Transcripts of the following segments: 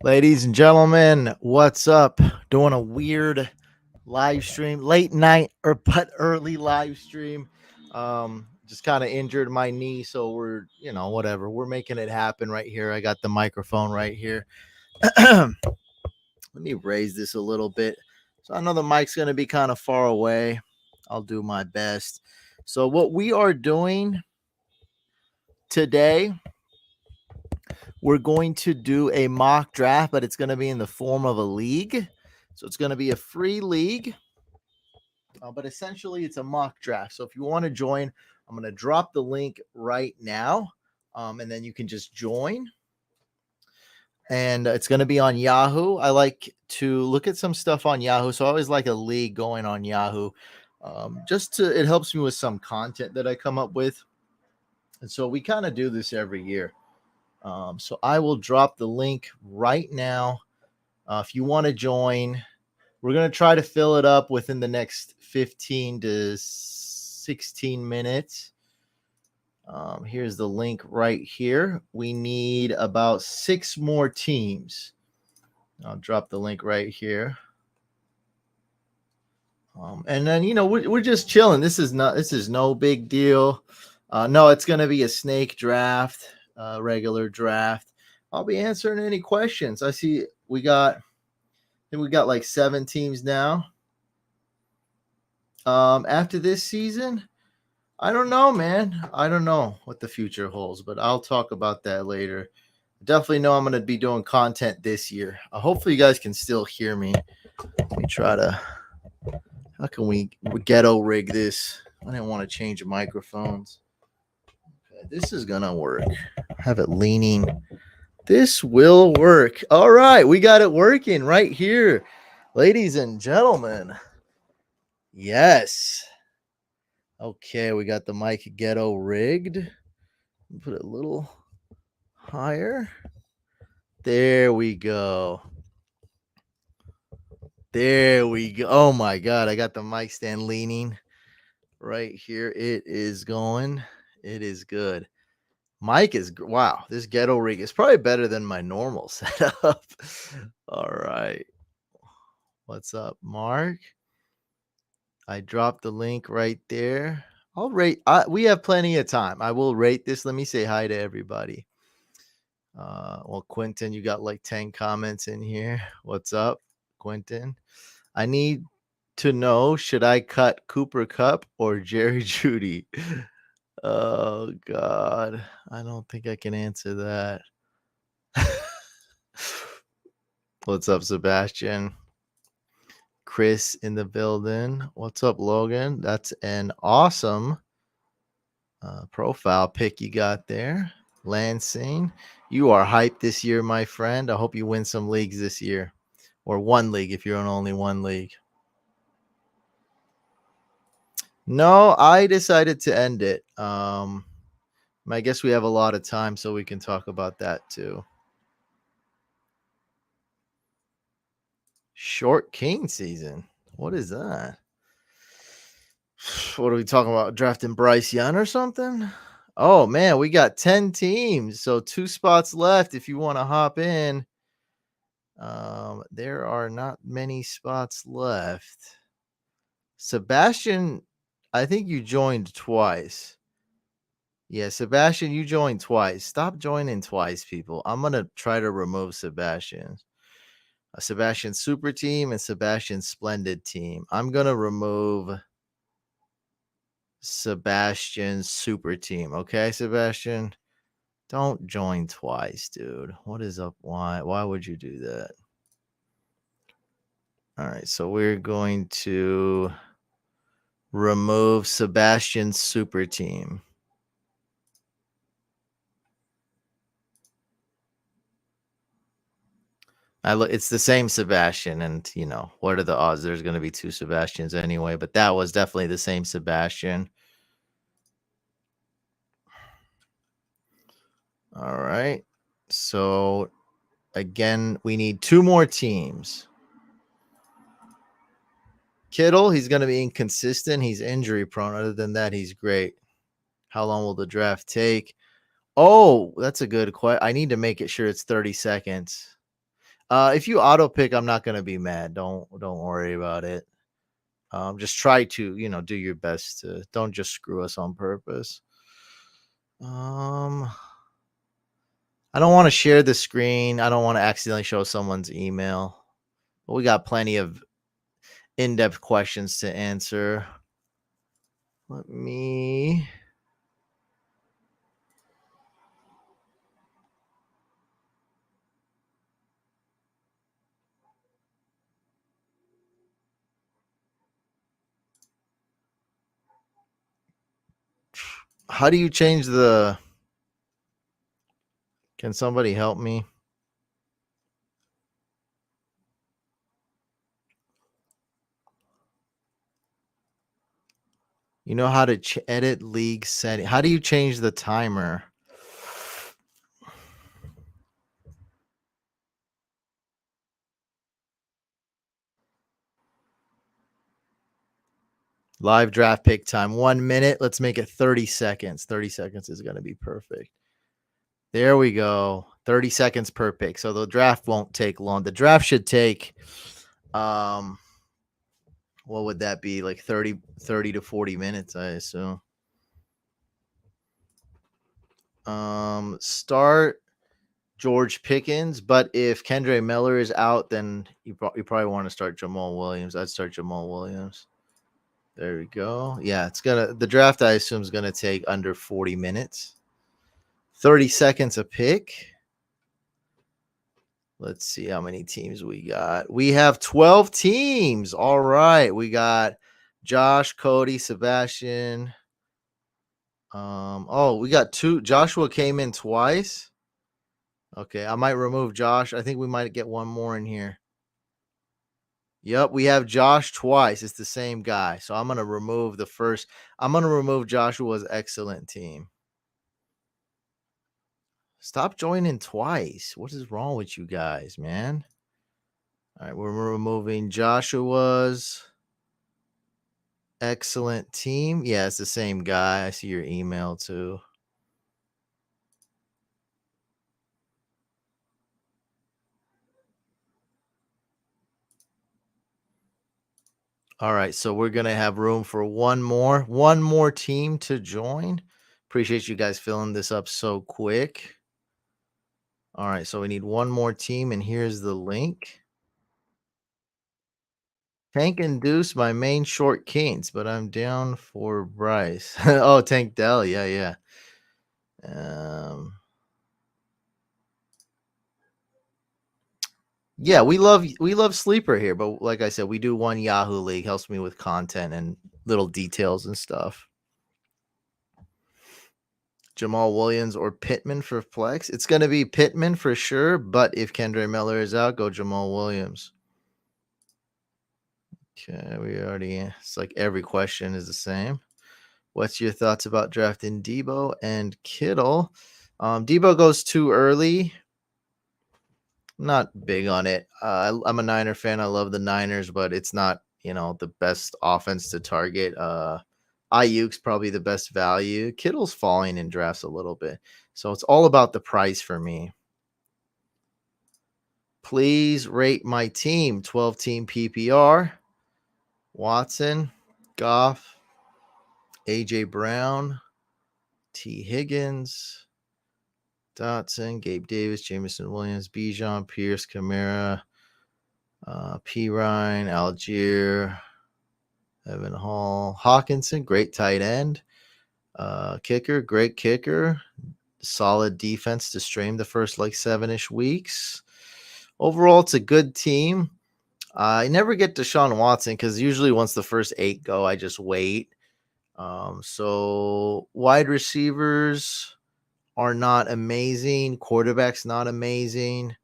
Ladies and gentlemen, what's up? Doing a weird live stream, late night or but early live stream. Just kind of injured my knee, so we're whatever. We're making it happen right here. I got the microphone right here. Let me raise this a little bit, so I know the mic's gonna be kind of far away. I'll do my best. So what we are doing today, we're going to do a mock draft, but it's going to be in the form of a league. So it's going to be a free league, but essentially it's a mock draft. So if you want to join, I'm going to drop the link right now, and then you can just join. And it's going to be on Yahoo. I like to look at some stuff on Yahoo. So I always like a league going on Yahoo. It helps me with some content that I come up with. And so we kind of do this every year. So I will drop the link right now. If you want to join, we're going to try to fill it up within the next 15 to 16 minutes. Here's the link right here. We need about 6 more teams. I'll drop the link right here. And then, we're just chilling. This is no big deal. No, it's going to be a snake draft, regular draft. I'll be answering any questions. I see we got like 7 teams now. After this season, I don't know, man. I don't know what the future holds, but I'll talk about that later. Definitely know I'm going to be doing content this year. Hopefully you guys can still hear me. Let me try to. How can we ghetto rig this? I didn't want to change microphones. Okay, this is going to work. Have it leaning. This will work. All right, we got it working right here. Ladies and gentlemen. Yes. Okay, we got the mic ghetto rigged. Put it a little higher. There we go. There we go. Oh my God, I got the mic stand leaning right here. It is going. It is good. Mic is, wow, this ghetto rig is probably better than my normal setup. All right. What's up, Mark? I dropped the link right there. I'll rate. We have plenty of time. I will rate this. Let me say hi to everybody. Well, Quentin, you got like 10 comments in here. What's up, Quentin? I need to know, should I cut Cooper Cup or Jerry Judy? Oh, God. I don't think I can answer that. What's up, Sebastian? Chris in the building. What's up, Logan? That's an awesome profile pic you got there. Lansing, you are hyped this year, my friend. I hope you win some leagues this year, or one league if you're in only one league. No, I decided to end it. I guess we have a lot of time, so we can talk about that too. Short King season. What is that? What are we talking about? Drafting Bryce Young or something? Oh man, we got 10 teams, so 2 spots left if you want to hop in. There are not many spots left. Sebastian, I think you joined twice. Yeah, Sebastian, you joined twice. Stop joining twice, people. I'm going to try to remove Sebastian. Sebastian's super team and Sebastian's splendid team. I'm going to remove Sebastian's super team. Okay, Sebastian? Don't join twice, dude. What is up? Why would you do that? All right, so we're going to remove Sebastian's super team. It's the same Sebastian, and what are the odds there's going to be 2 Sebastians anyway? But that was definitely the same Sebastian. All right. So again, we need 2 more teams. Kittle, he's going to be inconsistent. He's injury prone. Other than that, he's great. How long will the draft take? Oh, that's a good question. I need to make it sure it's 30 seconds. If you auto pick, I'm not gonna be mad. Don't worry about it. Just try to, do your best to don't just screw us on purpose. Um, I don't want to share the screen. I don't want to accidentally show someone's email. But we got plenty of in-depth questions to answer. Let me How do you change the Can somebody help me? You know how to edit league setting. How do you change the timer? Live draft pick time. 1 minute. Let's make it 30 seconds. 30 seconds is going to be perfect. There we go. 30 seconds per pick. So the draft won't take long. The draft should take what would that be? Like 30 to 40 minutes, I assume. Start George Pickens, but if Kendre Miller is out, then you probably want to start Jamal Williams. I'd start Jamal Williams. There we go. Yeah, the draft I assume is gonna take under 40 minutes. 30 seconds a pick. Let's see how many teams we got. We have 12 teams. All right. We got Josh, Cody, Sebastian. We got two. Joshua came in twice. Okay, I might remove Josh. I think we might get one more in here. Yep, we have Josh twice. It's the same guy. So I'm gonna remove the first. I'm gonna remove Joshua's excellent team. Stop joining twice. What is wrong with you guys, man? All right, we're removing Joshua's excellent team. Yeah, it's the same guy. I see your email too. All right, so we're gonna have room for one more team to join. Appreciate you guys filling this up so quick. All right, so we need one more team, and here's the link. Tank and Deuce, my main short Kings, but I'm down for Bryce. Oh, Tank Dell, yeah. Um, yeah, we love sleeper here, but like I said, we do one Yahoo League. Helps me with content and little details and stuff. Jamal Williams or Pittman for flex. It's going to be Pittman for sure, but if Kendre Miller is out, go Jamal Williams. Okay, it's like every question is the same. What's your thoughts about drafting Debo and Kittle? Debo goes too early. I'm not big on it. I'm a Niner fan. I love the Niners, but it's not, the best offense to target. Ayuk's probably the best value. Kittle's falling in drafts a little bit. So it's all about the price for me. Please rate my team. 12-team PPR. Watson, Goff, AJ Brown, T. Higgins, Dotson, Gabe Davis, Jameson Williams, Bijan, Pierce, Kamara, P. Ryan, Algier, Evan Hall, Hawkinson, great tight end. Kicker, great kicker. Solid defense to stream the first like 7-ish weeks. Overall, it's a good team. I never get Deshaun Watson because usually once the first 8 go, I just wait. So wide receivers are not amazing. Quarterback's not amazing.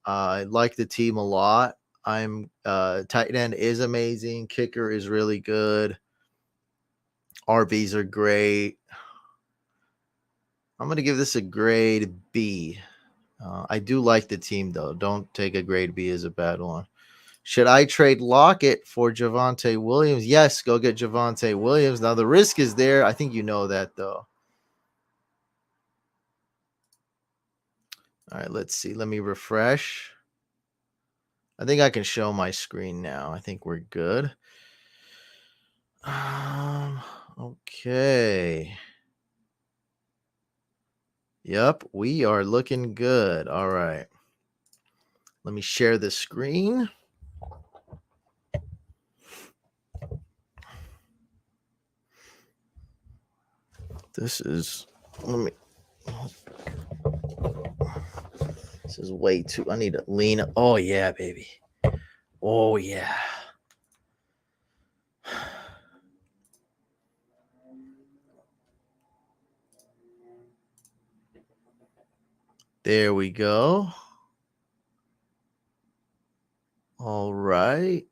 I like the team a lot. Tight end is amazing. Kicker is really good. RBs are great. I'm going to give this a grade B. I do like the team, though. Don't take a grade B as a bad one. Should I trade Lockett for Javonte Williams? Yes, go get Javonte Williams. Now, the risk is there. I think you know that, though. All right, let's see. Let me refresh. I think I can show my screen now. I think we're good. Um, okay. Yep, we are looking good. All right. Let me share the screen. This is let me this is way too I need to lean. Oh yeah, baby. Oh yeah. There we go. All right.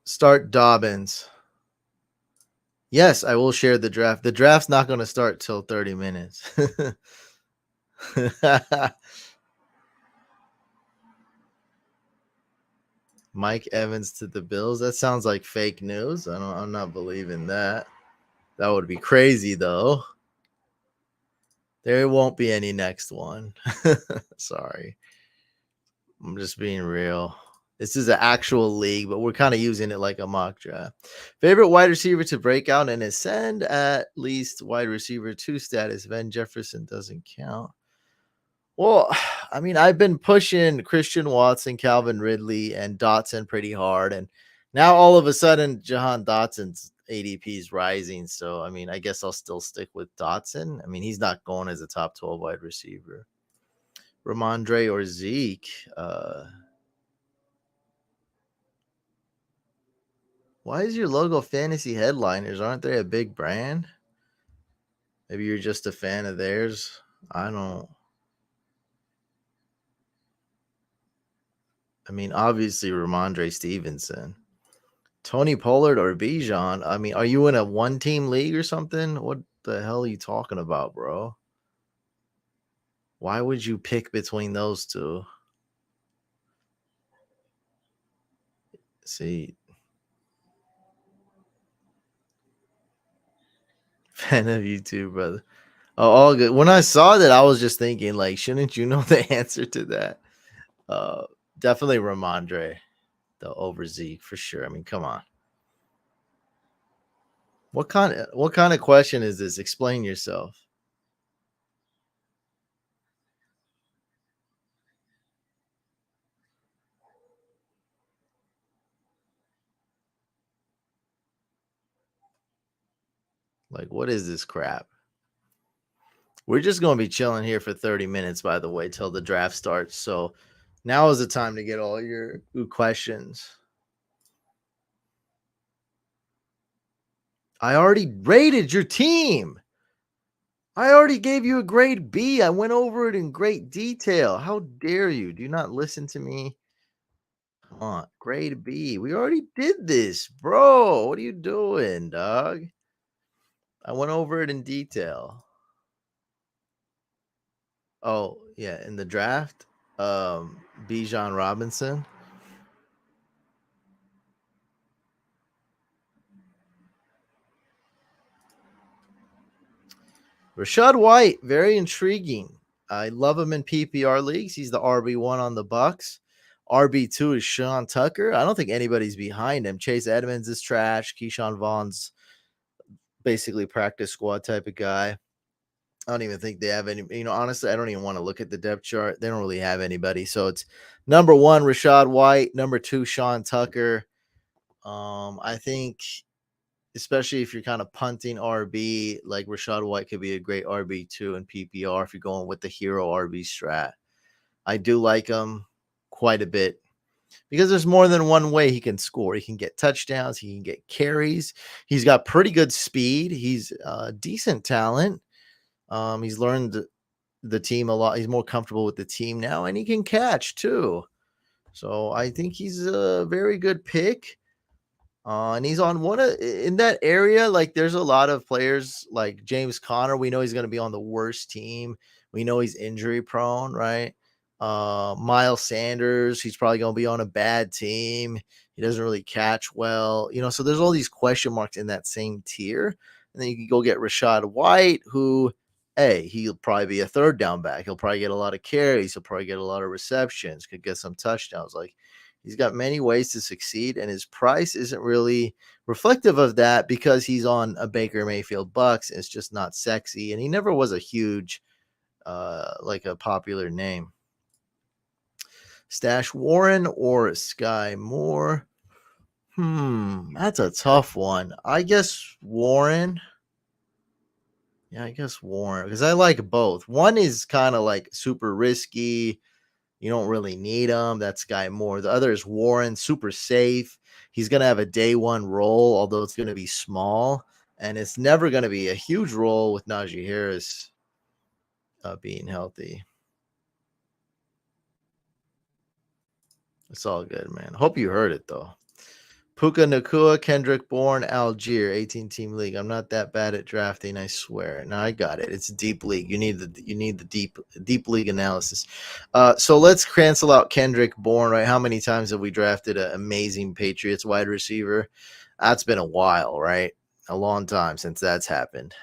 Start Dobbins. Yes, I will share the draft. The draft's not going to start till 30 minutes. Mike Evans to the Bills. That sounds like fake news. I'm not believing that. That would be crazy though. There won't be any next one. Sorry. I'm just being real. This is an actual league, but we're kind of using it like a mock draft. Favorite wide receiver to break out and ascend at least wide receiver 2 status. Van Jefferson doesn't count. Well, I mean, I've been pushing Christian Watson, Calvin Ridley, and Dotson pretty hard. And now all of a sudden, Jahan Dotson's ADP is rising. So, I mean, I guess I'll still stick with Dotson. I mean, he's not going as a top 12 wide receiver. Ramondre or Zeke. Why is your logo fantasy headliners? Aren't they a big brand? Maybe you're just a fan of theirs. I don't. I mean, obviously Ramondre Stevenson. Tony Pollard or Bijan. I mean, are you in a one-team league or something? What the hell are you talking about, bro? Why would you pick between those two? See, fan of you too, brother. Oh, all good. When I saw that, I was just thinking, like, shouldn't you know the answer to that? Uh, Definitely Ramondre, the over Zeke for sure. I mean, come on. What kind of question is this? Explain yourself. Like, what is this crap? We're just going to be chilling here for 30 minutes, by the way, till the draft starts. So now is the time to get all your questions. I already rated your team. I already gave you a grade B. I went over it in great detail. How dare you? Do you not listen to me? Come on, grade B. We already did this, bro. What are you doing, dog? I went over it in detail. Oh, yeah, in the draft, Bijan Robinson. Rashad White, very intriguing. I love him in PPR leagues. He's the RB1 on the Bucks. RB2 is Sean Tucker. I don't think anybody's behind him. Chase Edmonds is trash. Keyshawn Vaughn's basically practice squad type of guy. I don't even think they have any. Honestly, I don't even want to look at the depth chart. They don't really have anybody. So it's number 1, Rashad White. Number 2, Sean Tucker. I think especially if you're kind of punting RB, like Rashad White could be a great RB2 in PPR if you're going with the hero RB strat. I do like him quite a bit because there's more than one way he can score. He can get touchdowns, he can get carries. He's got pretty good speed. He's decent talent. He's learned the team a lot. He's more comfortable with the team now, and he can catch too. So I think he's a very good pick. And he's on one of in that area. Like, there's a lot of players like James Conner. We know he's going to be on the worst team. We know he's injury prone, right? Miles Sanders, he's probably going to be on a bad team. He doesn't really catch well, So there's all these question marks in that same tier. And then you can go get Rashad White, who, hey, he'll probably be a third down back. He'll probably get a lot of carries. He'll probably get a lot of receptions. Could get some touchdowns. Like, he's got many ways to succeed, and his price isn't really reflective of that because he's on a Baker Mayfield Bucks. It's just not sexy, and he never was a huge, like a popular name. Stash Warren or Sky Moore? That's a tough one. I guess Warren. Yeah, I guess Warren because I like both. One is kind of like super risky. You don't really need him. That's Sky Moore. The other is Warren, super safe. He's going to have a day one role, although it's going to be small. And it's never going to be a huge role with Najee Harris being healthy. It's all good, man. Hope you heard it, though. Puka Nakua, Kendrick Bourne, Algier, 18-team league. I'm not that bad at drafting, I swear. No, I got it. It's a deep league. You need the deep league analysis. So let's cancel out Kendrick Bourne, right? How many times have we drafted an amazing Patriots wide receiver? That's been a while, right? A long time since that's happened.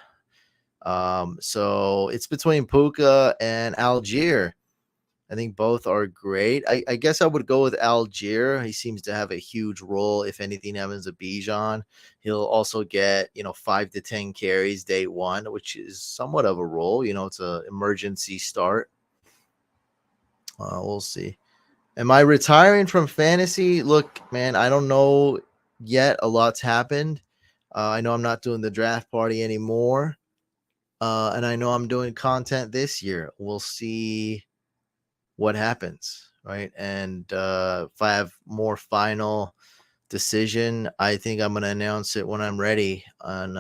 So it's between Puka and Algier. I think both are great. I guess I would go with Algier. He seems to have a huge role. If anything happens to Bijan, he'll also get 5 to 10 carries day one, which is somewhat of a role. It's an emergency start. We'll see. Am I retiring from fantasy? Look, man, I don't know yet. A lot's happened. I know I'm not doing the draft party anymore, and I know I'm doing content this year. We'll see what happens, right? And if I have more final decision, I think I'm going to announce it when I'm ready. And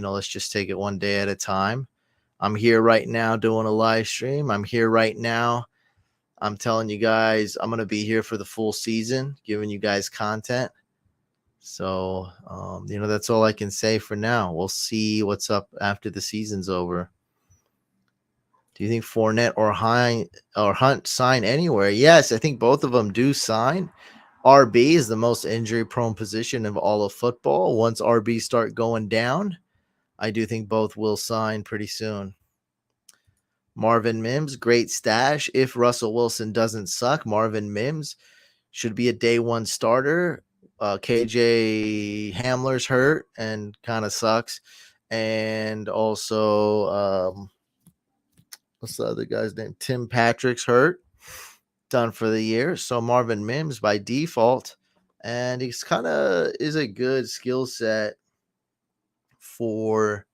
let's just take it one day at a time. I'm here right now doing a live stream. I'm here right now. I'm telling you guys, I'm going to be here for the full season, giving you guys content. So, that's all I can say for now. We'll see what's up after the season's over. Do you think Fournette or Hunt sign anywhere? Yes, I think both of them do sign. RB is the most injury-prone position of all of football. Once RB start going down, I do think both will sign pretty soon. Marvin Mims, great stash. If Russell Wilson doesn't suck, Marvin Mims should be a day one starter. KJ Hamler's hurt and kind of sucks. And also, what's the other guy's name? Tim Patrick's hurt, done for the year. So Marvin Mims by default, and he's kind of is a good skill set for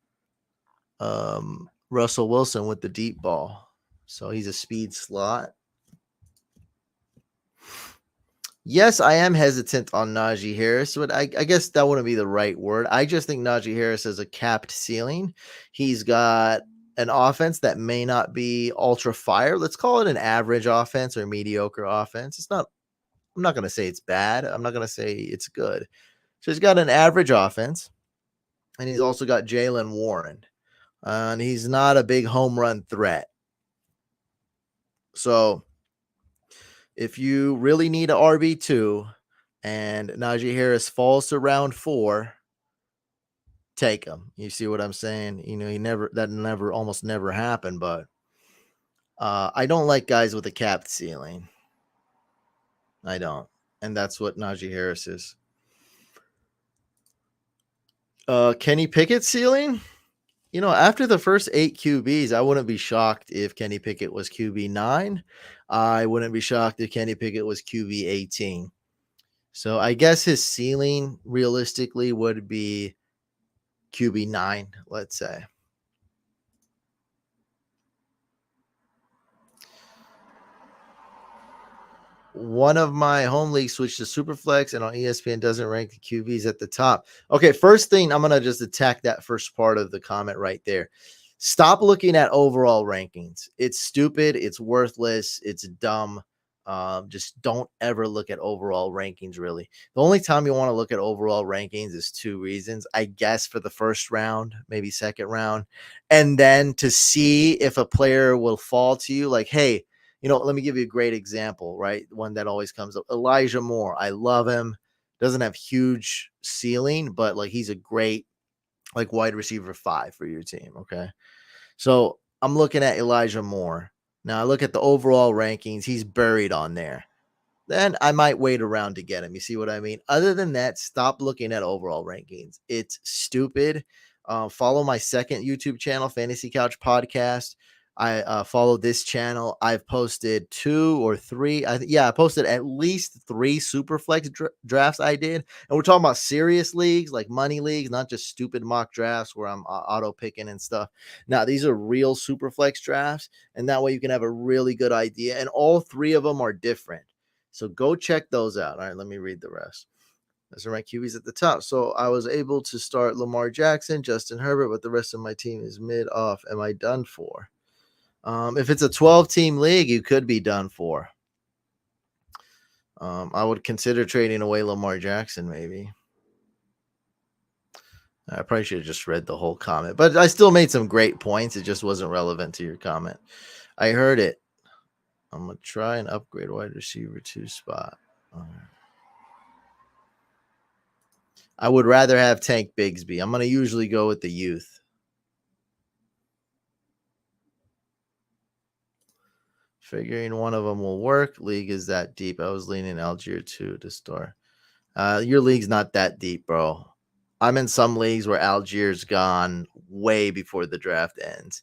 Russell Wilson with the deep ball. So he's a speed slot. Yes, I am hesitant on Najee Harris, but I guess that wouldn't be the right word. I just think Najee Harris has a capped ceiling. He's got an offense that may not be ultra fire. Let's call it an average offense or mediocre offense. I'm not going to say it's bad. I'm not going to say it's good. So he's got an average offense, and he's also got Jaylen Warren. And he's not a big home run threat. So if you really need an RB2 and Najee Harris falls to round 4, take him. You see what I'm saying? That almost never happened, but I don't like guys with a capped ceiling. I don't. And that's what Najee Harris is. Kenny Pickett's ceiling? After the first 8 QBs, I wouldn't be shocked if Kenny Pickett was QB 9. I wouldn't be shocked if Kenny Pickett was QB 18. So I guess his ceiling realistically would be QB 9, let's say. One of my home leagues switched to Superflex, and on ESPN doesn't rank the QBs at the top. Okay, first thing, I'm going to just attack that first part of the comment right there. Stop looking at overall rankings. It's stupid. It's worthless. It's dumb. Just don't ever look at overall rankings, really. The only time you want to look at overall rankings is two reasons. I guess for the first round, maybe second round, and then to see if a player will fall to you. Like, hey, let me give you a great example, right? One that always comes up. Elijah Moore. I love him. Doesn't have huge ceiling, but like he's a great like wide receiver 5 for your team. Okay. So I'm looking at Elijah Moore. Now I look at the overall rankings. He's buried on there. Then I might wait around to get him. You see what I mean? Other than that, stop looking at overall rankings. It's stupid. Follow my second YouTube channel, Fantasy Couch Podcast. I follow this channel. I've posted 2 or 3. I posted at least 3 Superflex drafts I did. And we're talking about serious leagues, like money leagues, not just stupid mock drafts where I'm auto picking and stuff. Now, these are real Superflex drafts. And that way you can have a really good idea. And all 3 of them are different. So go check those out. All right, let me read the rest. Those are my QBs at the top. So I was able to start Lamar Jackson, Justin Herbert, but the rest of my team is mid off. Am I done for? If it's a 12-team league, you could be done for. I would consider trading away Lamar Jackson, maybe. I probably should have just read the whole comment, but I still made some great points. It just wasn't relevant to your comment. I heard it. I'm going to try and upgrade wide receiver 2 spot. All right. I would rather have Tank Bigsby. I'm going to usually go with the youth. Figuring one of them will work. League is that deep. I was leaning Algier 2 to start. Your league's not that deep, bro. I'm in some leagues where Algier's gone way before the draft ends.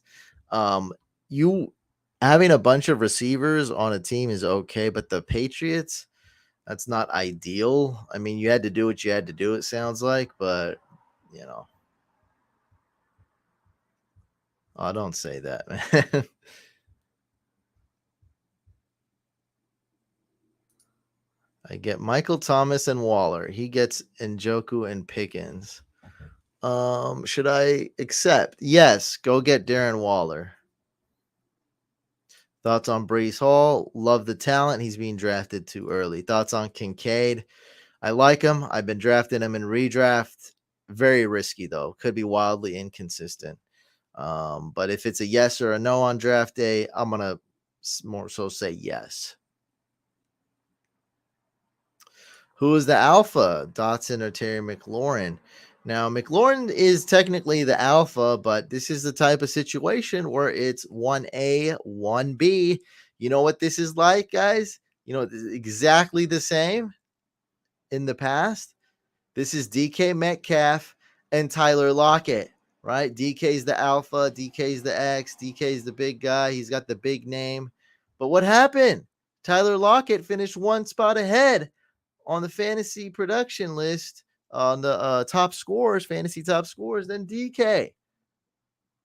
You having a bunch of receivers on a team is okay, but the Patriots, that's not ideal. I mean, you had to do what you had to do, it sounds like, but Oh, don't say that, man. I get Michael Thomas and Waller. He gets Njoku and Pickens. Should I accept? Yes, go get Darren Waller. Thoughts on Brees Hall? Love the talent. He's being drafted too early. Thoughts on Kincaid? I like him. I've been drafting him in redraft. Very risky though. Could be wildly inconsistent. But if it's a yes or a no on draft day, I'm gonna more so say yes. Who is the alpha, Dotson or Terry McLaurin? Now, McLaurin is technically the alpha, but this is the type of situation where it's 1A, 1B. You know what this is like, guys? Exactly the same in the past. This is DK Metcalf and Tyler Lockett, right? DK's the alpha, DK's the X, DK's the big guy. He's got the big name. But what happened? Tyler Lockett finished one spot ahead on the fantasy production list on the fantasy top scores than DK.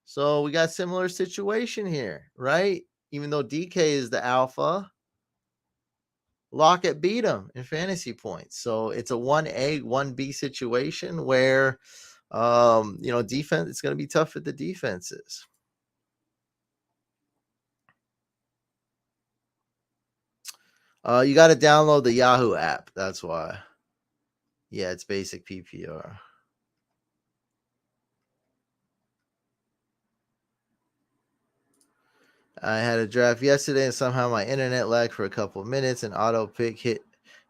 So we got similar situation here, right? Even though DK is the alpha, Lockett beat him in fantasy points. So it's a 1A, 1B situation where defense, it's going to be tough for the defenses. You got to download the Yahoo app. That's why. Yeah, it's basic PPR. I had a draft yesterday and somehow my internet lagged for a couple of minutes and auto pick hit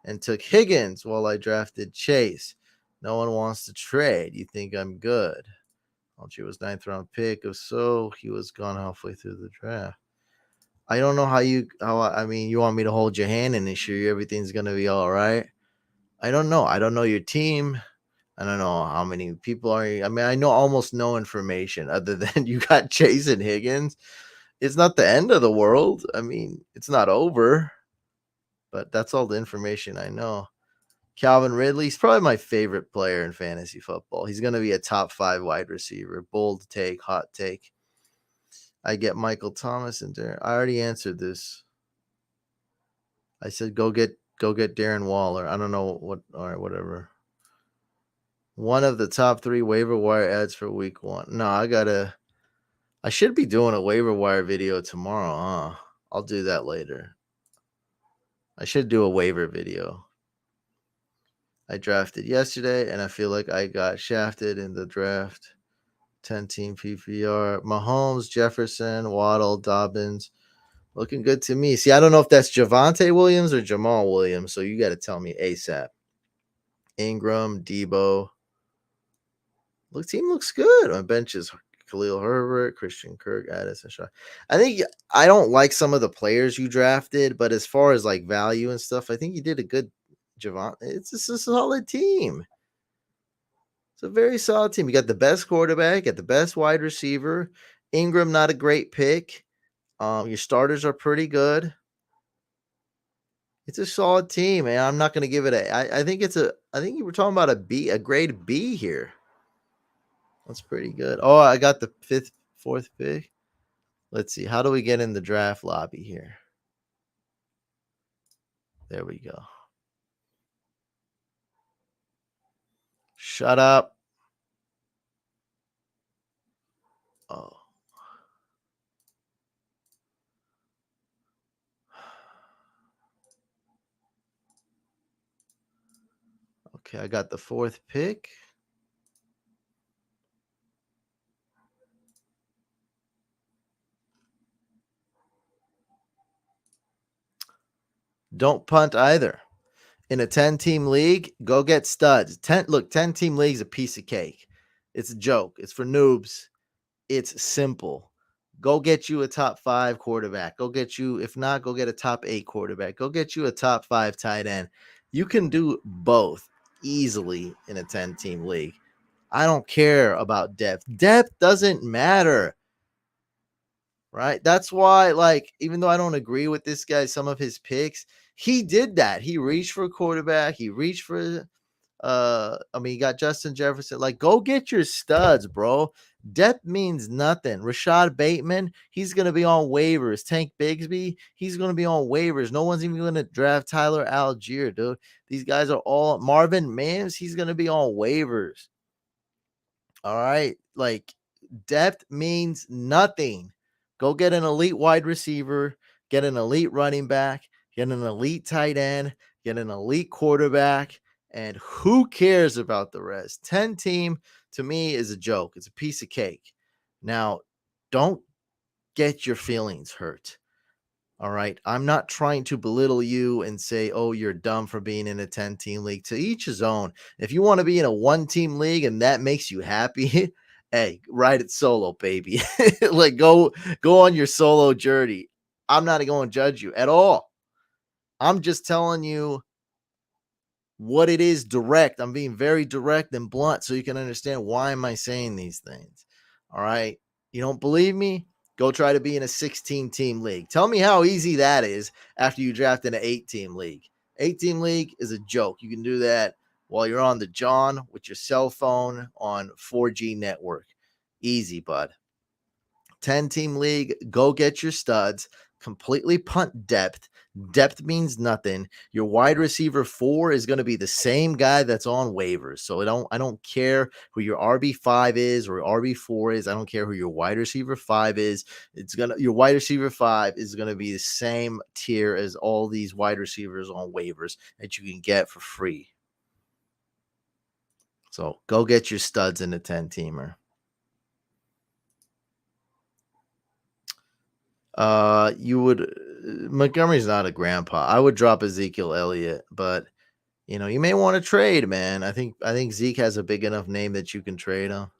and took Higgins while I drafted Chase. No one wants to trade. You think I'm good? Archie was 9th round pick. If so, he was gone halfway through the draft. I don't know you want me to hold your hand and ensure everything's going to be all right. I don't know. I don't know your team. I don't know how many people are. I mean, I know almost no information other than you got Chase and Higgins. It's not the end of the world. I mean, it's not over, but that's all the information I know. Calvin Ridley, he's probably my favorite player in fantasy football. He's going to be a top 5 wide receiver. Bold take, hot take. I get Michael Thomas in there. I already answered this. I said go get Darren Waller. I don't know what. All right, whatever. One of the top 3 waiver wire ads for week 1. No, I gotta I should be doing a waiver wire video tomorrow, huh? I'll do that later. I should do a waiver video. I drafted yesterday, and I feel like I got shafted in the draft. 10-team PPR. Mahomes, Jefferson, Waddle, Dobbins. Looking good to me. See, I don't know if that's Javonte Williams or Jamal Williams, so you got to tell me ASAP. Ingram, Debo. Team looks good. My bench is Khalil Herbert, Christian Kirk, Addison Shaw. I think I don't like some of the players you drafted, but as far as like value and stuff, I think you did a good Javon. It's just a solid team. It's a very solid team. You got the best quarterback, got the best wide receiver. Ingram, not a great pick. Your starters are pretty good. It's a solid team, man. I'm not going to give it a. I think it's a. I think you were talking about a B, a grade B here. That's pretty good. Oh, I got the fourth pick. Let's see. How do we get in the draft lobby here? There we go. Shut up. Oh. Okay, I got the fourth pick. Don't punt either. In a 10-team league, go get studs. 10-team league is a piece of cake. It's a joke. It's for noobs. It's simple. Go get you a top 5 quarterback. Go get you, if not, go get a top 8 quarterback. Go get you a top 5 tight end. You can do both easily in a 10-team league. I don't care about depth. Depth doesn't matter. Right? That's why, like, even though I don't agree with this guy, some of his picks, he did that. He reached for a quarterback. He reached for he got Justin Jefferson. Like, go get your studs, bro. Depth means nothing. Rashad Bateman, he's gonna be on waivers. Tank Bigsby, he's gonna be on waivers. No one's even gonna draft Tyler Algier, dude. These guys are all Marvin Mims, he's gonna be on waivers. All right. Like, depth means nothing. Go get an elite wide receiver, get an elite running back, get an elite tight end, get an elite quarterback, and who cares about the rest? 10 team to me is a joke. It's a piece of cake. Now, don't get your feelings hurt. All right. I'm not trying to belittle you and say, oh, you're dumb for being in a 10-team league. To each his own. If you want to be in a 1-team league and that makes you happy, hey, ride it solo, baby. Like, go on your solo journey. I'm not going to judge you at all. I'm just telling you what it is direct. I'm being very direct and blunt so you can understand why am I saying these things. All right. You don't believe me? Go try to be in a 16-team league. Tell me how easy that is after you draft in an 8-team league. 8-team league is a joke. You can do that while you're on the John with your cell phone on 4G network. Easy, bud. 10-team league, go get your studs. Completely punt depth. Depth means nothing. Your wide receiver 4 is going to be the same guy that's on waivers. So I don't care who your RB5 is or RB4 is. I don't care who your wide receiver 5 is. Your wide receiver 5 is going to be the same tier as all these wide receivers on waivers that you can get for free. So go get your studs in the 10-teamer. You would Montgomery's not a grandpa. I would drop Ezekiel Elliott, but you may want to trade, man. I think Zeke has a big enough name that you can trade him.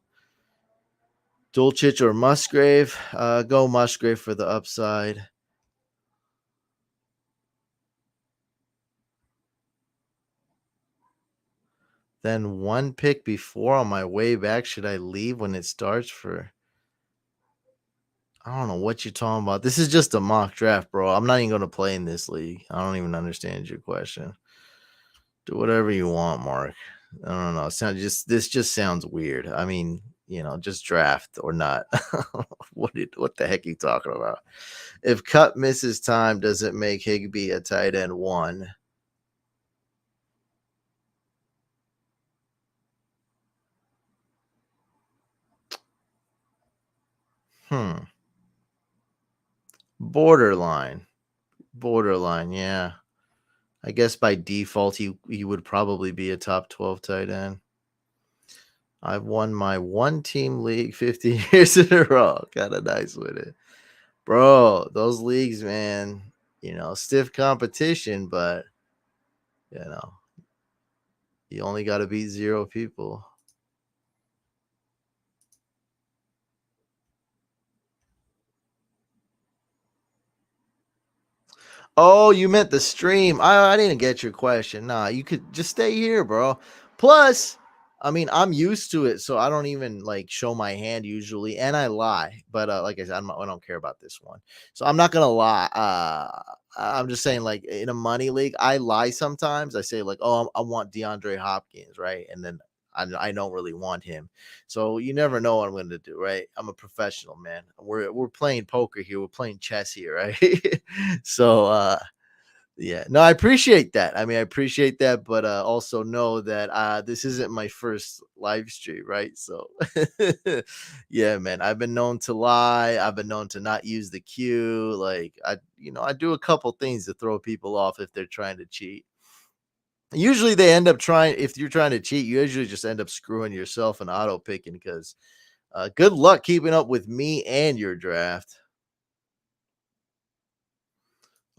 Dulcich or Musgrave? Go Musgrave for the upside. Then one pick before on my way back. Should I leave when it starts for? I don't know what you're talking about. This is just a mock draft, bro. I'm not even going to play in this league. I don't even understand your question. Do whatever you want, Mark. I don't know. This just sounds weird. I mean, just draft or not. What the heck are you talking about? If Cup misses time, does it make Higbee a tight end 1? Hmm. Borderline. Borderline, yeah. I guess by default he would probably be a top 12 tight end. I've won my one team league 50 years in a row. Kind of nice with it. Bro, those leagues, man, stiff competition, but you know, you only got to beat 0 people. Oh, you meant the stream. I didn't get your question. Nah, you could just stay here, bro. Plus, I mean, I'm used to it, so I don't even like show my hand usually, and I lie. But like I said, I don't care about this one, so I'm not gonna lie. I'm just saying, like in a money league, I lie sometimes. I say like, oh, I want DeAndre Hopkins, right? And then I don't really want him. So you never know what I'm going to do, right? I'm a professional, man. We're playing poker here. We're playing chess here, right? So yeah. No, I appreciate that. I mean, I appreciate that, but also know that this isn't my first live stream, right? So yeah, man. I've been known to lie. I've been known to not use the queue. Like I do a couple things to throw people off if they're trying to cheat. Usually they end up trying if you're trying to cheat, you usually just end up screwing yourself and auto picking because good luck keeping up with me and your draft.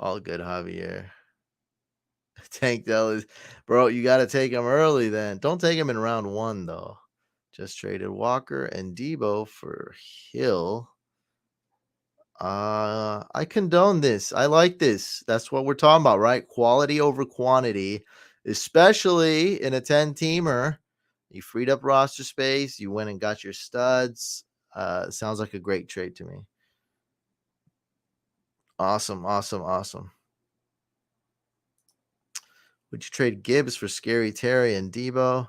All good, Javier. Tank Dell is, bro. You got to take him early. Then don't take him in round 1 though. Just traded Walker and Debo for Hill. I condone this. I like this. That's what we're talking about, right? Quality over quantity, especially in a 10 teamer. You freed up roster space. You went and got your studs. Sounds like a great trade to me. Awesome, awesome, awesome. Would you trade Gibbs for Scary Terry and Debo?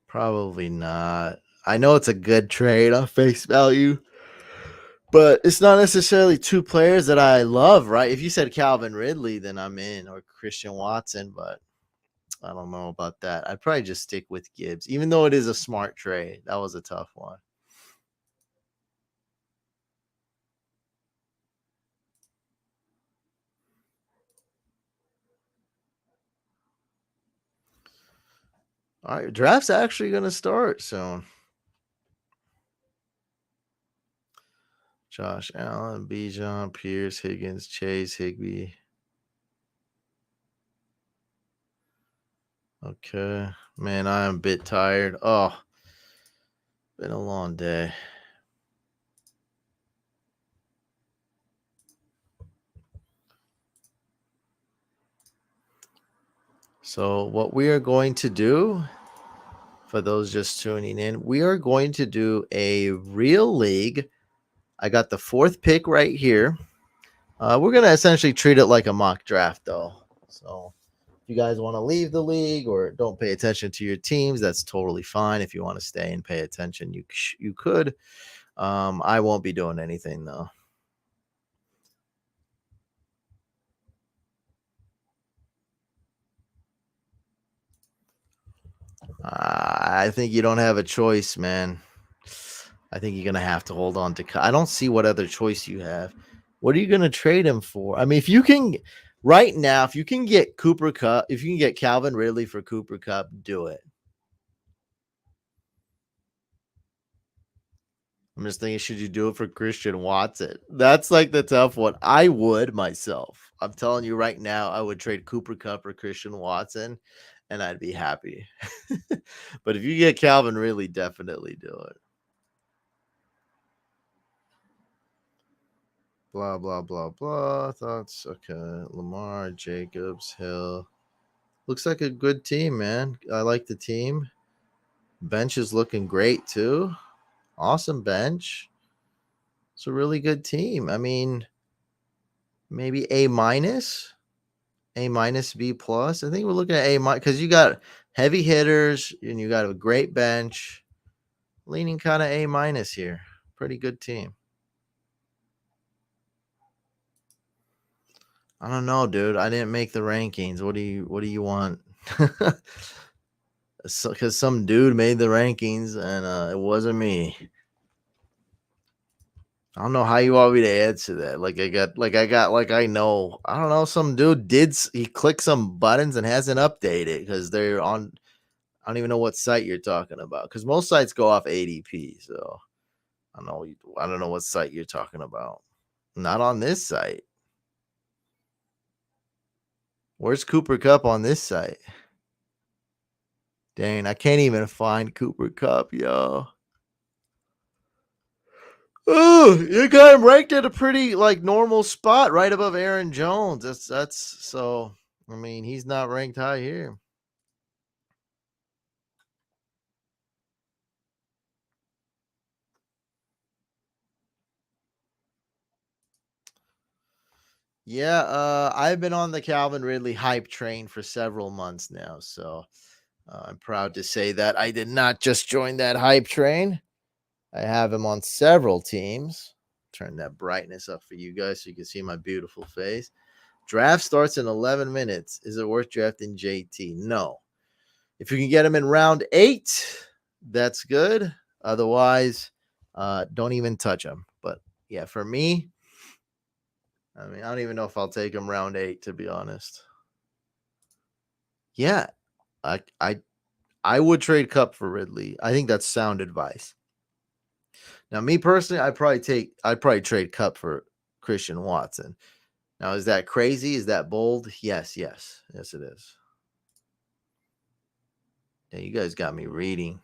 Probably not. I know it's a good trade on face value, but it's not necessarily two players that I love, right? If you said Calvin Ridley, then I'm in, or Christian Watson, but I don't know about that. I'd probably just stick with Gibbs, even though it is a smart trade. That was a tough one. All right, draft's actually going to start soon. Josh Allen, Bijan, Pierce, Higgins, Chase, Higbee. Okay. Man, I am a bit tired. Oh, been a long day. So, what we are going to do, for those just tuning in, we are going to do a real league. I got the 4th pick right here. We're going to essentially treat it like a mock draft, though. So, if you guys want to leave the league or don't pay attention to your teams, that's totally fine. If you want to stay and pay attention, you could. I won't be doing anything, though. I think you don't have a choice, man. I think you're gonna have to hold on to. I don't see what other choice you have. What are you gonna trade him for? I mean, if you can, right now, if you can get Cooper Cup, if you can get Calvin Ridley for Cooper Cup, do it. I'm just thinking, should you do it for Christian Watson? That's like the tough one. I would myself. I'm telling you right now, I would trade Cooper Cup for Christian Watson, and I'd be happy. But if you get Calvin Ridley, definitely do it. Blah blah blah blah. Thoughts? Okay. Lamar, Jacobs, Hill. Looks like a good team, man. I like the team. Bench is looking great too. Awesome bench. It's a really good team. I mean, maybe A minus, A minus, B plus. I think we're looking at A minus because you got heavy hitters and you got a great bench. Leaning kind of A minus here. Pretty good team. I don't know, dude. I didn't make the rankings. What do you want? because some dude made the rankings and it wasn't me. I don't know how you want me to answer that. Like I know. I don't know. Some dude he clicked some buttons and hasn't updated because they're on. I don't even know what site you're talking about because most sites go off ADP. So I don't know. I don't know what site you're talking about. Not on this site. Where's Cooper Cup on this site? Dang, I can't even find Cooper Cup, yo. Oh, you got him ranked at a pretty like normal spot, right above Aaron Jones. That's so. I mean, he's not ranked high here. Yeah, I've been on the Calvin Ridley hype train for several months now, so I'm proud to say that I did not just join that hype train. I have him on several teams. Turn that brightness up for you guys so you can see my beautiful face. Draft starts in 11 minutes. Is it worth drafting JT? No. If you can get him in round 8, that's good. Otherwise, don't even touch him. But yeah, for me, I mean, I don't even know if I'll take him round 8, to be honest. Yeah, I I I would trade Cup for Ridley. I think that's sound advice. Now, me personally, I'd probably trade Cup for Christian Watson. Now, is that crazy? Is that bold? Yes, yes. Yes, it is. Yeah, you guys got me reading.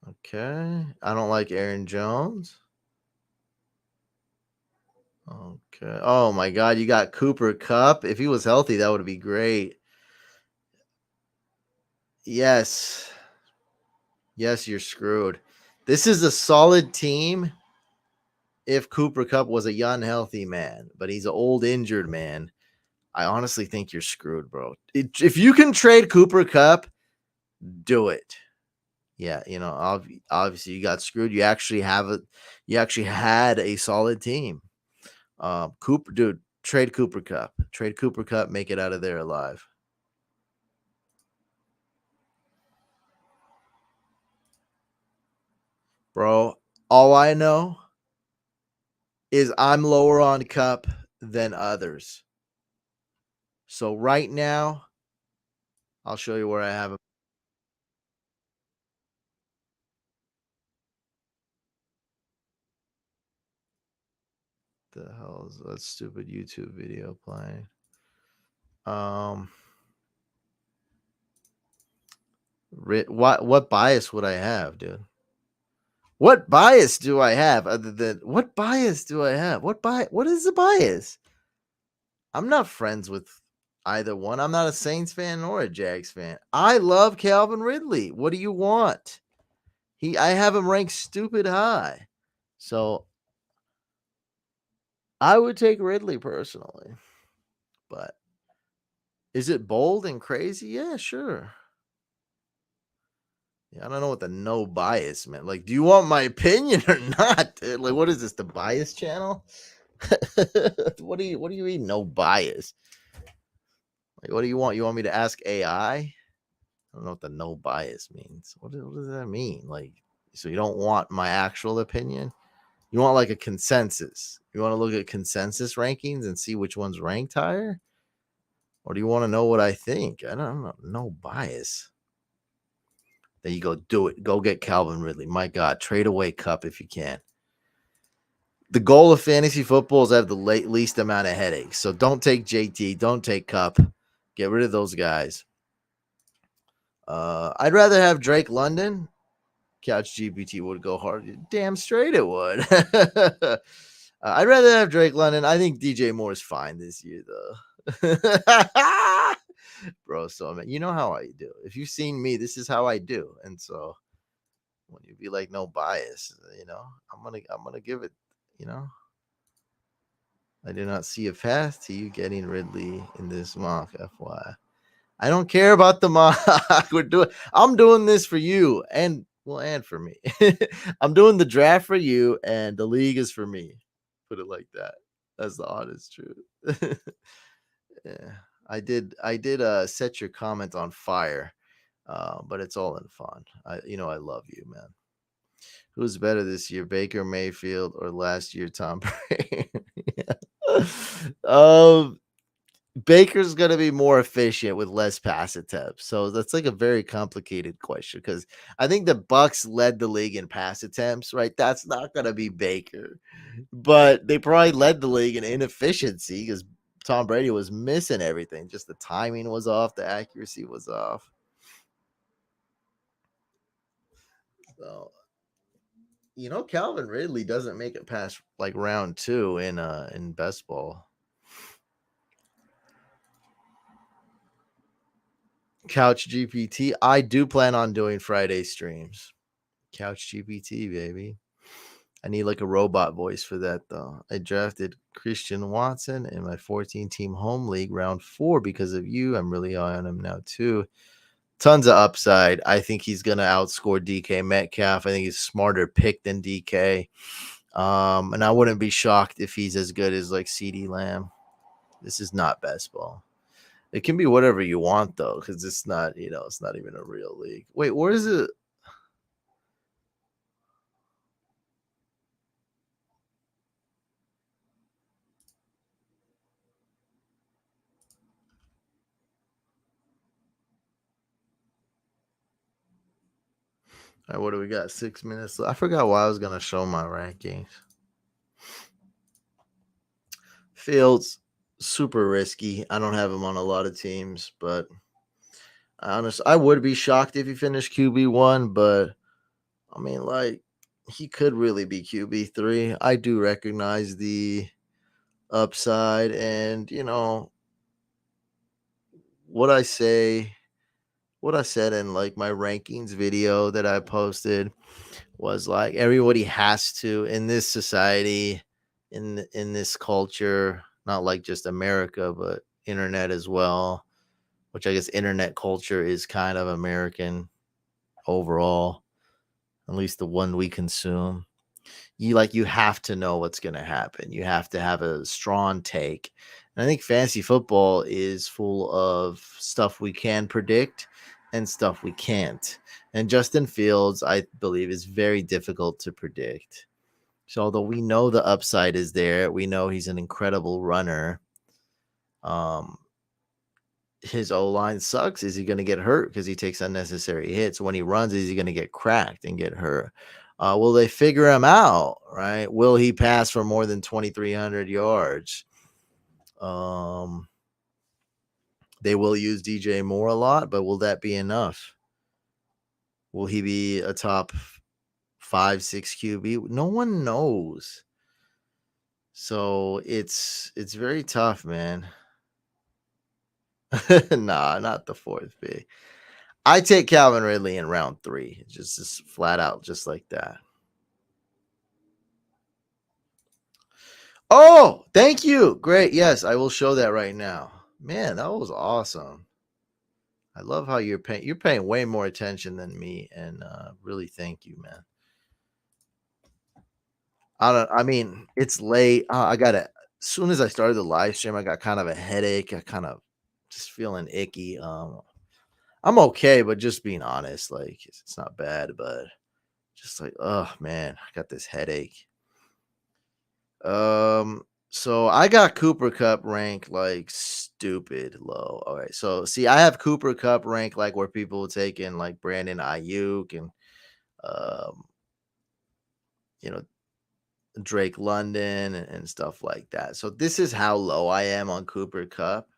Okay. I don't like Aaron Jones. Okay. Oh my God, you got Cooper Cup. If he was healthy, that would be great. Yes. Yes, you're screwed. This is a solid team if Cooper Cup was a young, healthy man, but he's an old, injured man. I honestly think you're screwed, bro. If you can trade Cooper Cup, do it. Yeah, obviously you got screwed. You actually had a solid team. Cooper, dude, trade Cooper Cup. Trade Cooper Cup, make it out of there alive. Bro, all I know is I'm lower on Cup than others. So right now, I'll show you where I have him. The hell is that stupid YouTube video playing? Um, what bias would I have, dude? What bias do I have other than what bias do I have? What is the bias? I'm not friends with either one. I'm not a Saints fan nor a Jags fan. I love Calvin Ridley. What do you want? I have him ranked stupid high. So I would take Ridley personally. But is it bold and crazy? Yeah, sure. Yeah, I don't know what the no bias meant. Like, do you want my opinion or not? Dude? Like, what is this? The bias channel? What do you mean no bias? Like, what do you want? You want me to ask AI? I don't know what the no bias means. What does that mean? Like, so you don't want my actual opinion? You want like a consensus? You want to look at consensus rankings and see which one's ranked higher? Or do you want to know what I think? I don't know. No bias. There you go. Do it. Go get Calvin Ridley. My God, trade away Cup if you can. The goal of fantasy football is to have the least amount of headaches. So don't take JT. Don't take Cup. Get rid of those guys. I'd rather have Drake London. Couch GPT would go hard. Damn straight it would. I'd rather have Drake London. I think DJ Moore is fine this year, though. Bro, so I mean, you know how I do. If you've seen me, this is how I do. And so when you be like no bias, I'm gonna give it, you know. I do not see a path to you getting Ridley in this mock, FY. I don't care about the mock. I'm doing this for you and for me. I'm doing the draft for you and the league is for me. Put it like that. That's the honest truth. Yeah. I did set your comment on fire. But it's all in fun. I love you, man. Who's better this year, Baker Mayfield or last year, Tom Brady? Yeah. Baker's gonna be more efficient with less pass attempts. So that's like a very complicated question because I think the Bucks led the league in pass attempts, right? That's not gonna be Baker, but they probably led the league in inefficiency because Tom Brady was missing everything. Just the timing was off, the accuracy was off. So Calvin Ridley doesn't make it past like round two in best ball. Couch GPT. I do plan on doing Friday streams. Couch GPT, baby. I need like a robot voice for that though. I drafted Christian Watson in my 14 team home league round four because of you. I'm really high on him now too. Tons of upside. I think he's gonna outscore DK Metcalf. I think he's a smarter pick than DK. And I wouldn't be shocked if he's as good as like CD Lamb. This is not best ball. It can be whatever you want though, because it's not, it's not even a real league. Wait, where is it? All right, what do we got? 6 minutes left. I forgot why I was gonna show my rankings. Fields, super risky. I don't have him on a lot of teams, but I would be shocked if he finished QB1, but I mean, like, he could really be QB3. I do recognize the upside, and what I say, what I said in like my rankings video that I posted was like everybody has to in this society, in this culture, not like just America, but internet as well, which I guess internet culture is kind of American overall, at least the one we consume. You have to know what's going to happen. You have to have a strong take. And I think fantasy football is full of stuff we can predict and stuff we can't. And Justin Fields, I believe, is very difficult to predict. So although we know the upside is there, we know he's an incredible runner. Um, his O line sucks. Is he going to get hurt because he takes unnecessary hits? When he runs, is he going to get cracked and get hurt? Will they figure him out? Right? Will he pass for more than 2,300 yards? They will use DJ Moore a lot, but will that be enough? Will he be a top 5, 6 QB? No one knows. So it's very tough, man. Nah, not the fourth pick. I take Calvin Ridley in round 3. Just flat out, just like that. Oh, thank you. Great. Yes, I will show that right now. Man, that was awesome. I love how you're paying way more attention than me, and really thank you, man. I mean, it's late. I got it. As soon as I started the live stream, I got kind of a headache. I kind of just feeling icky. I'm okay, but just being honest, like it's not bad, but just like, oh man, I got this headache. So I got Cooper Cup rank like stupid low. All right, so see, I have Cooper Cup rank like where people take in like Brandon Ayuk and um, you know Drake London and stuff like that. So this is how low I am on Cooper Cup,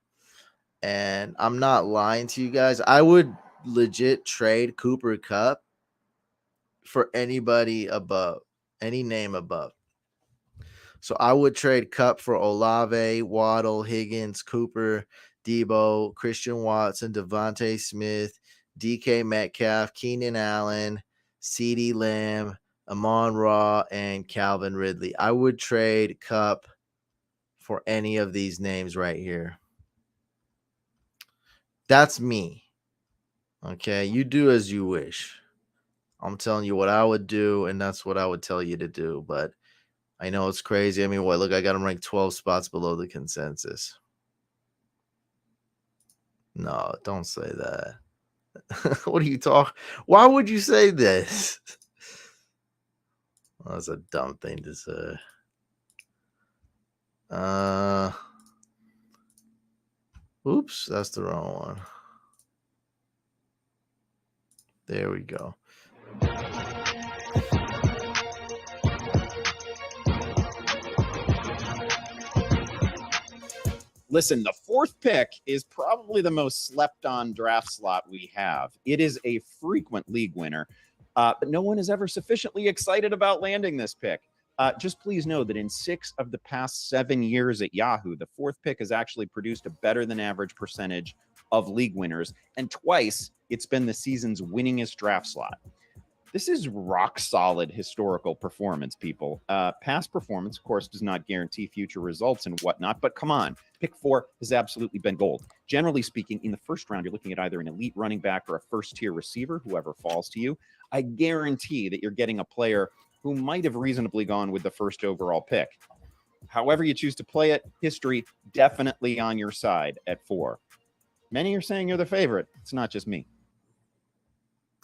and I'm not lying to you guys. I would legit trade Cooper Cup for anybody above, any name above. So I would trade Cup for Olave, Waddle, Higgins, Cooper, Debo, Christian Watson, Devontae Smith, DK Metcalf, Keenan Allen, CeeDee Lamb, Amon Ra, and Calvin Ridley. I would trade Cup for any of these names right here. That's me. Okay. You do as you wish. I'm telling you what I would do, and that's what I would tell you to do. But I know it's crazy. I mean, what? Look, I got him ranked 12 spots below the consensus. No, don't say that. What are you talking? Why would you say this? Well, that's a dumb thing to say. Uh, oops, that's the wrong one. There we go. Listen, the fourth pick is probably the most slept on draft slot we have. It is a frequent league winner, but no one is ever sufficiently excited about landing this pick. Just please know that in 6 of the past 7 years at Yahoo, the fourth pick has actually produced a better than average percentage of league winners, and twice it's been the season's winningest draft slot. This is rock solid historical performance, people. Past performance, of course, does not guarantee future results and whatnot, but come on. Pick 4 has absolutely been gold. Generally speaking, in the first round, you're looking at either an elite running back or a first tier receiver, whoever falls to you. I guarantee that you're getting a player who might have reasonably gone with the first overall pick. However you choose to play it, history definitely on your side at 4. Many are saying you're the favorite. It's not just me.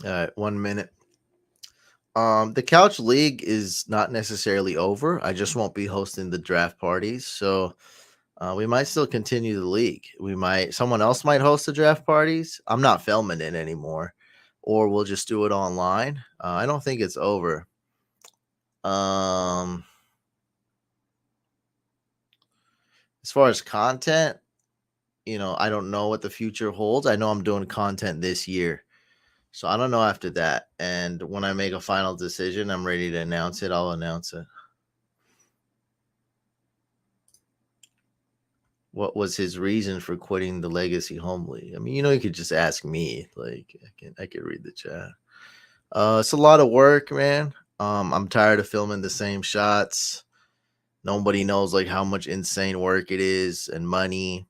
All right, 1 minute. The couch league is not necessarily over. I just won't be hosting the draft parties, so we might still continue the league. Someone else might host the draft parties. I'm not filming it anymore, or we'll just do it online. I don't think it's over. As far as content, I don't know what the future holds. I know I'm doing content this year. So I don't know after that. And when I make a final decision, I'm ready to announce it. I'll announce it. What was his reason for quitting the Legacy Home League? I mean, you could just ask me. Like I can read the chat. It's a lot of work, man. I'm tired of filming the same shots. Nobody knows like how much insane work it is and money.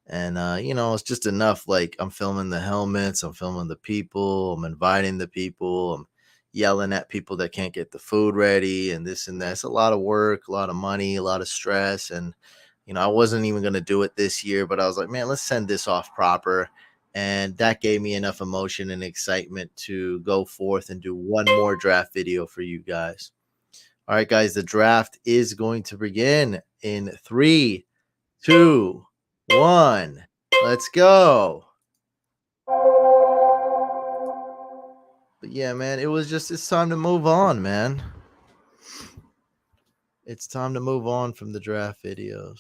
And it's just enough. Like I'm filming the helmets, I'm filming the people, I'm inviting the people, I'm yelling at people that can't get the food ready and this and that. It's a lot of work, a lot of money, a lot of stress. And I wasn't even gonna do it this year, but I was like, man, let's send this off proper. And that gave me enough emotion and excitement to go forth and do one more draft video for you guys. All right, guys, the draft is going to begin in 3, 2, 1. Let's go. But yeah, man, it's time to move on, man. It's time to move on from the draft videos.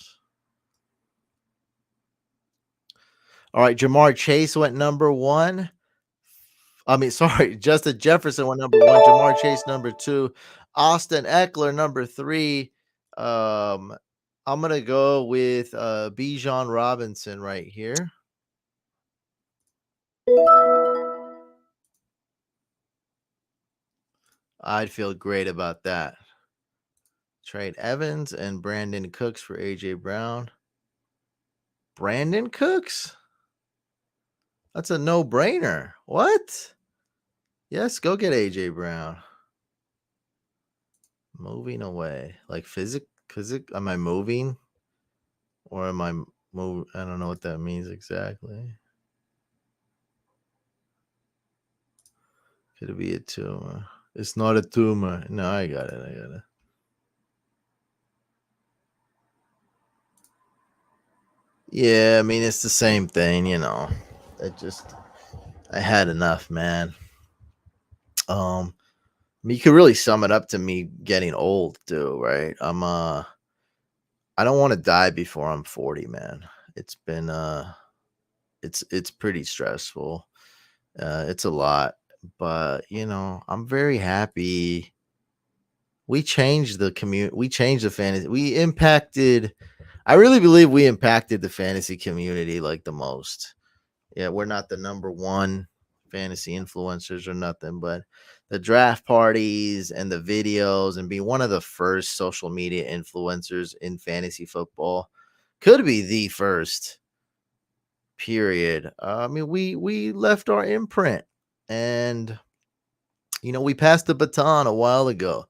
All right, Jamar Chase went number 1. Justin Jefferson went number 1. Jamar Chase number 2. Austin Eckler number 3. I'm gonna go with Bijan Robinson right here. I'd feel great about that. Trade Evans and Brandon Cooks for AJ Brown. Brandon Cooks? That's a no-brainer. What? Yes, go get AJ Brown. Moving away. Like am I moving? Or am I move? I don't know what that means exactly. Could it be a tumor? It's not a tumor. No, I got it. Yeah, I mean it's the same thing, I had enough, man. You could really sum it up to me getting old too, right? I don't want to die before I'm 40, man. It's been it's pretty stressful. It's a lot, but I'm very happy. We changed the community. We changed the fantasy. I really believe we impacted the fantasy community like the most. Yeah, we're not the number one fantasy influencers or nothing, but the draft parties and the videos and being one of the first social media influencers in fantasy football could be the first. Period. I mean, we left our imprint, and we passed the baton a while ago.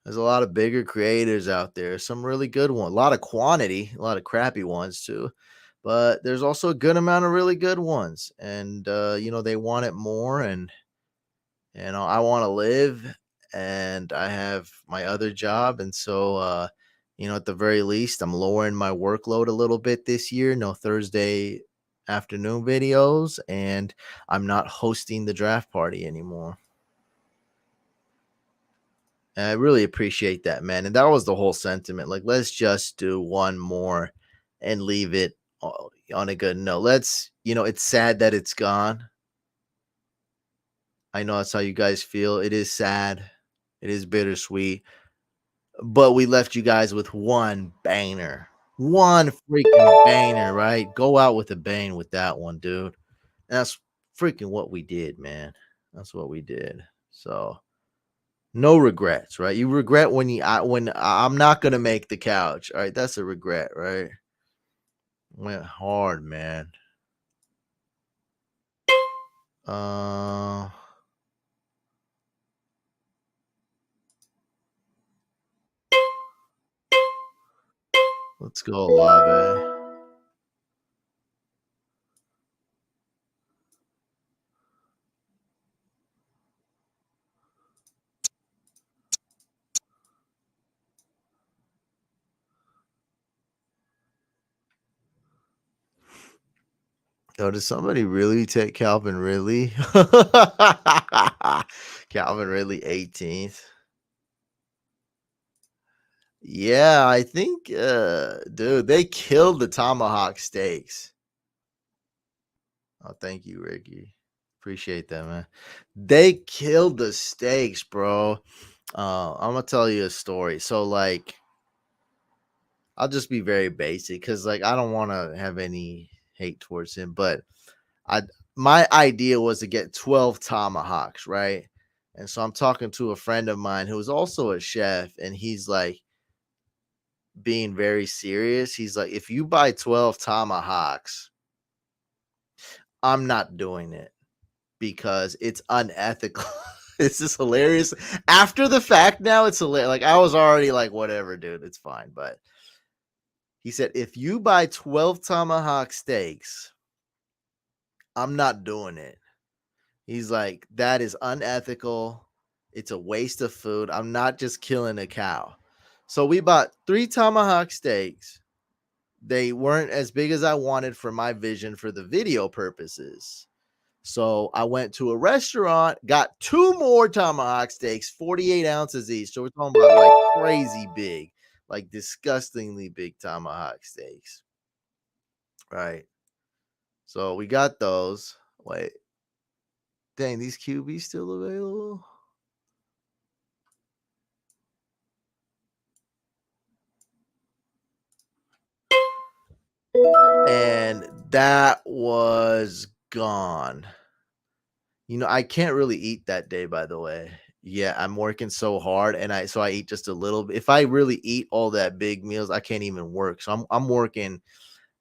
There's a lot of bigger creators out there, some really good ones, a lot of quantity, a lot of crappy ones too. but there's also a good amount of really good ones, and they want it more, and I want to live, and I have my other job, and so at the very least, I'm lowering my workload a little bit this year. No Thursday afternoon videos, and I'm not hosting the draft party anymore. And I really appreciate that, man. And that was the whole sentiment. Like, let's just do one more and leave it on a good note. It's sad that it's gone. I know that's how you guys feel. It is sad. It is bittersweet. But we left you guys with one banger. One freaking banger, right? Go out with a bang with that one, dude. And that's freaking what we did, man. That's what we did. So no regrets, right? You regret when I'm not gonna make the couch. All right, that's a regret, right? Went hard, man. Uh, let's go, Lave. Yo, did somebody really take Calvin Ridley? Calvin Ridley 18th. Yeah, I think dude, they killed the tomahawk steaks. Oh, thank you, Ricky. Appreciate that, man. They killed the steaks, bro. I'm gonna tell you a story. So, like, I'll just be very basic because, like, I don't want to have any hate towards him, but I my idea was to get 12 tomahawks, right? And so I'm talking to a friend of mine who's also a chef, and he's like being very serious. He's like, if you buy 12 tomahawks, I'm not doing it because it's unethical. It's just hilarious. After the fact, now it's hilarious. Like, I was already like, whatever, dude, it's fine. But he said, if you buy 12 tomahawk steaks, I'm not doing it. He's like, that is unethical. It's a waste of food. I'm not just killing a cow. So we bought 3 tomahawk steaks. They weren't as big as I wanted for my vision for the video purposes. So I went to a restaurant, got 2 more tomahawk steaks, 48 ounces each. So we're talking about like crazy big, like disgustingly big tomahawk steaks. Right. So we got those. Wait. Dang, these QBs still available? And that was gone. I can't really eat that day, by the way. Yeah, I'm working so hard, and I eat just a little bit. If I really eat all that big meals, I can't even work. So I'm working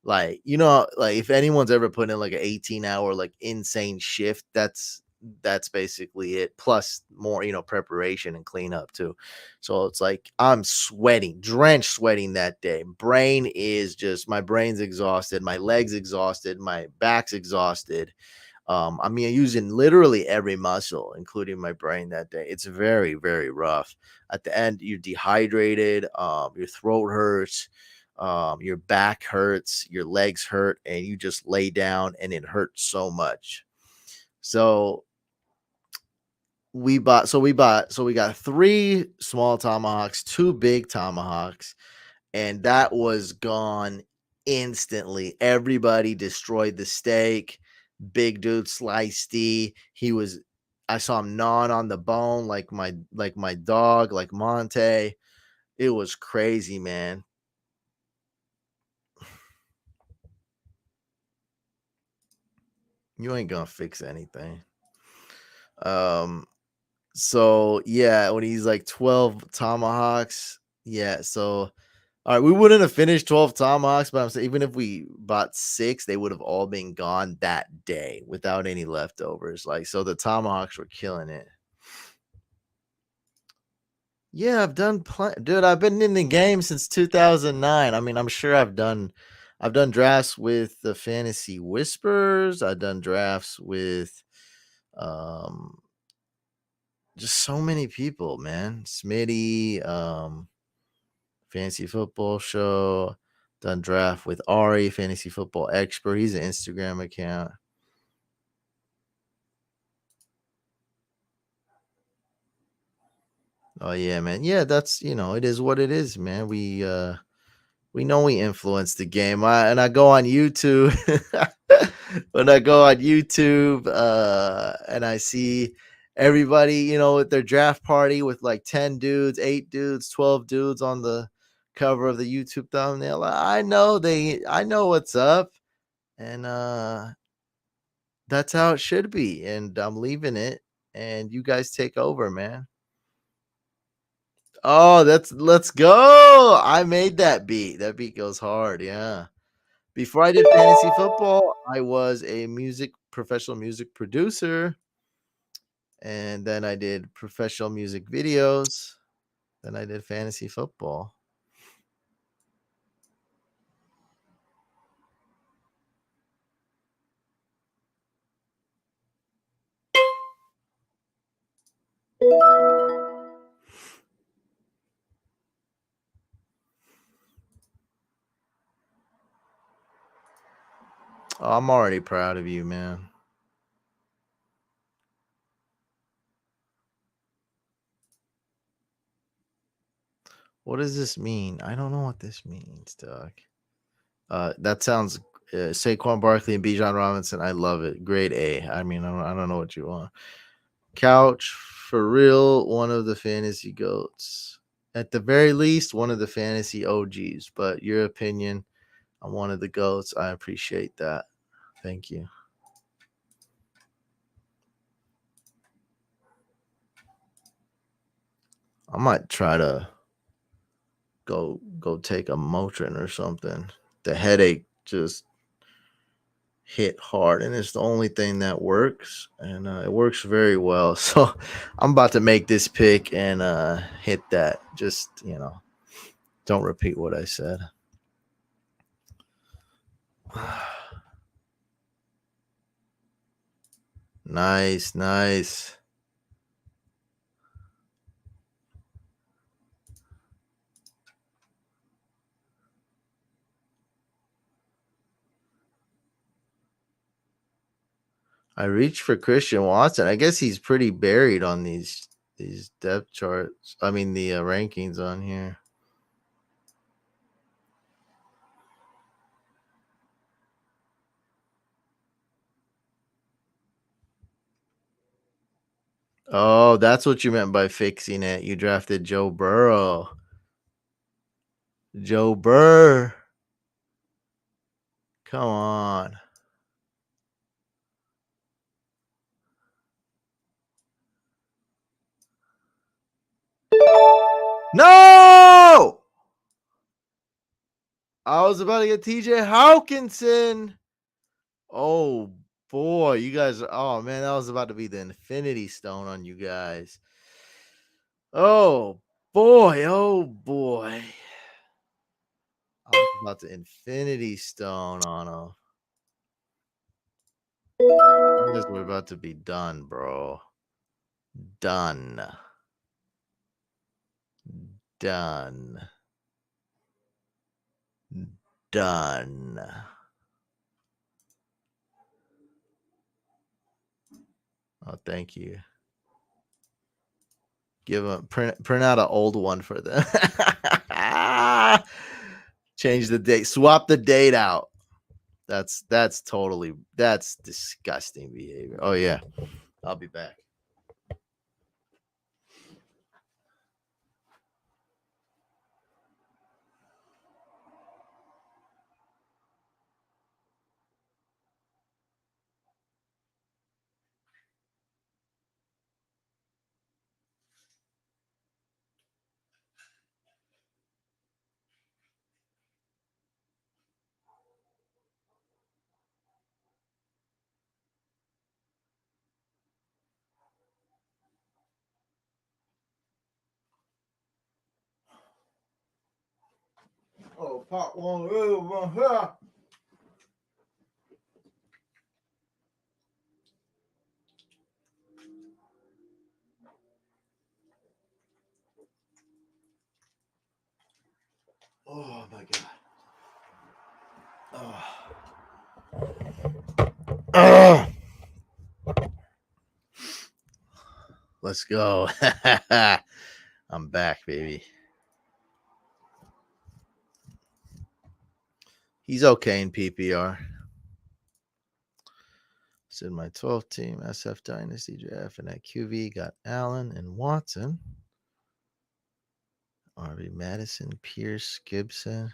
like, like if anyone's ever put in like an 18-hour like insane shift, that's basically it. Plus more, preparation and cleanup too. So it's like I'm sweating, drenched sweating that day. My brain's exhausted, my legs exhausted, my back's exhausted. I mean, using literally every muscle, including my brain that day. It's very, very rough. At the end, you're dehydrated, your throat hurts, your back hurts, your legs hurt, and you just lay down and it hurts so much. So we got 3 small tomahawks, 2 big tomahawks, and that was gone instantly. Everybody destroyed the steak. Big dude sliced D. I saw him gnawing on the bone like my dog, like Monte. It was crazy, man. You ain't gonna fix anything. Um, so yeah, when he's like 12 tomahawks, yeah. So all right, we wouldn't have finished 12 tomahawks, but I'm saying even if we bought 6, they would have all been gone that day without any leftovers. Like, so the tomahawks were killing it. Yeah, I've done dude, I've been in the game since 2009. I mean, I'm sure I've done I've done drafts with the Fantasy Whispers. I've done drafts with um just so many people, man. Smitty, Fantasy Football Show. Done draft with Ari, Fantasy Football Expert. He's an Instagram account. Oh yeah, man. Yeah, that's it is what it is, man. We know we influence the game. I go on YouTube. When I go on YouTube, and I see everybody, with their draft party with like 10 dudes, 8 dudes, 12 dudes on the cover of the YouTube thumbnail. I know what's up. And that's how it should be. And I'm leaving it. And you guys take over, man. Oh, let's go. I made that beat. That beat goes hard, yeah. Before I did fantasy football, I was a professional music producer, and then I did professional music videos. Then I did fantasy football. Oh, I'm already proud of you, man. What does this mean? I don't know what this means, Doc. That sounds Saquon Barkley and Bijan Robinson. I love it. Grade A. I mean, I don't know what you want. Couch for real, one of the fantasy goats. At the very least, one of the fantasy OGs. But your opinion on one of the goats, I appreciate that. Thank you. I might try to go take a Motrin or something. The headache just hit hard, and it's the only thing that works, and it works very well. So I'm about to make this pick and hit that. Just don't repeat what I said. Nice, nice. I reached for Christian Watson. I guess he's pretty buried on these depth charts. I mean the rankings on here. Oh, that's what you meant by fixing it. You drafted Joe Burrow. Joe Burr. Come on. No! I was about to get TJ Hawkinson. Oh boy, you guys oh man, that was about to be the infinity stone on you guys. Oh boy, oh boy. I was about to infinity stone on him. You guys were about to be done, bro. Done. Done. Done. Oh, thank you. Give them print out an old one for them. Change the date. Swap the date out. That's disgusting behavior. Oh yeah. I'll be back. Oh, pop one. Oh my god. Let's go. I'm back, baby. He's okay in PPR. It's in my 12 team SF Dynasty draft, and at QV got Allen and Watson. RB Madison, Pierce, Gibson,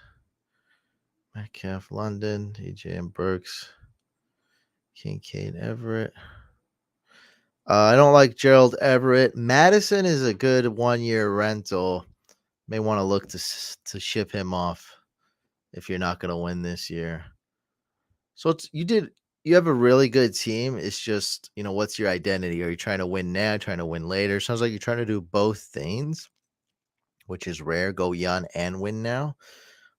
Metcalf, London, AJ and Burks, Kincaid, Everett. I don't like Gerald Everett. Madison is a good 1-year rental. May want to look to ship him off if you're not going to win this year. So you have a really good team. It's just, what's your identity? Are you trying to win now, trying to win later? Sounds like you're trying to do both things, which is rare. Go young and win now.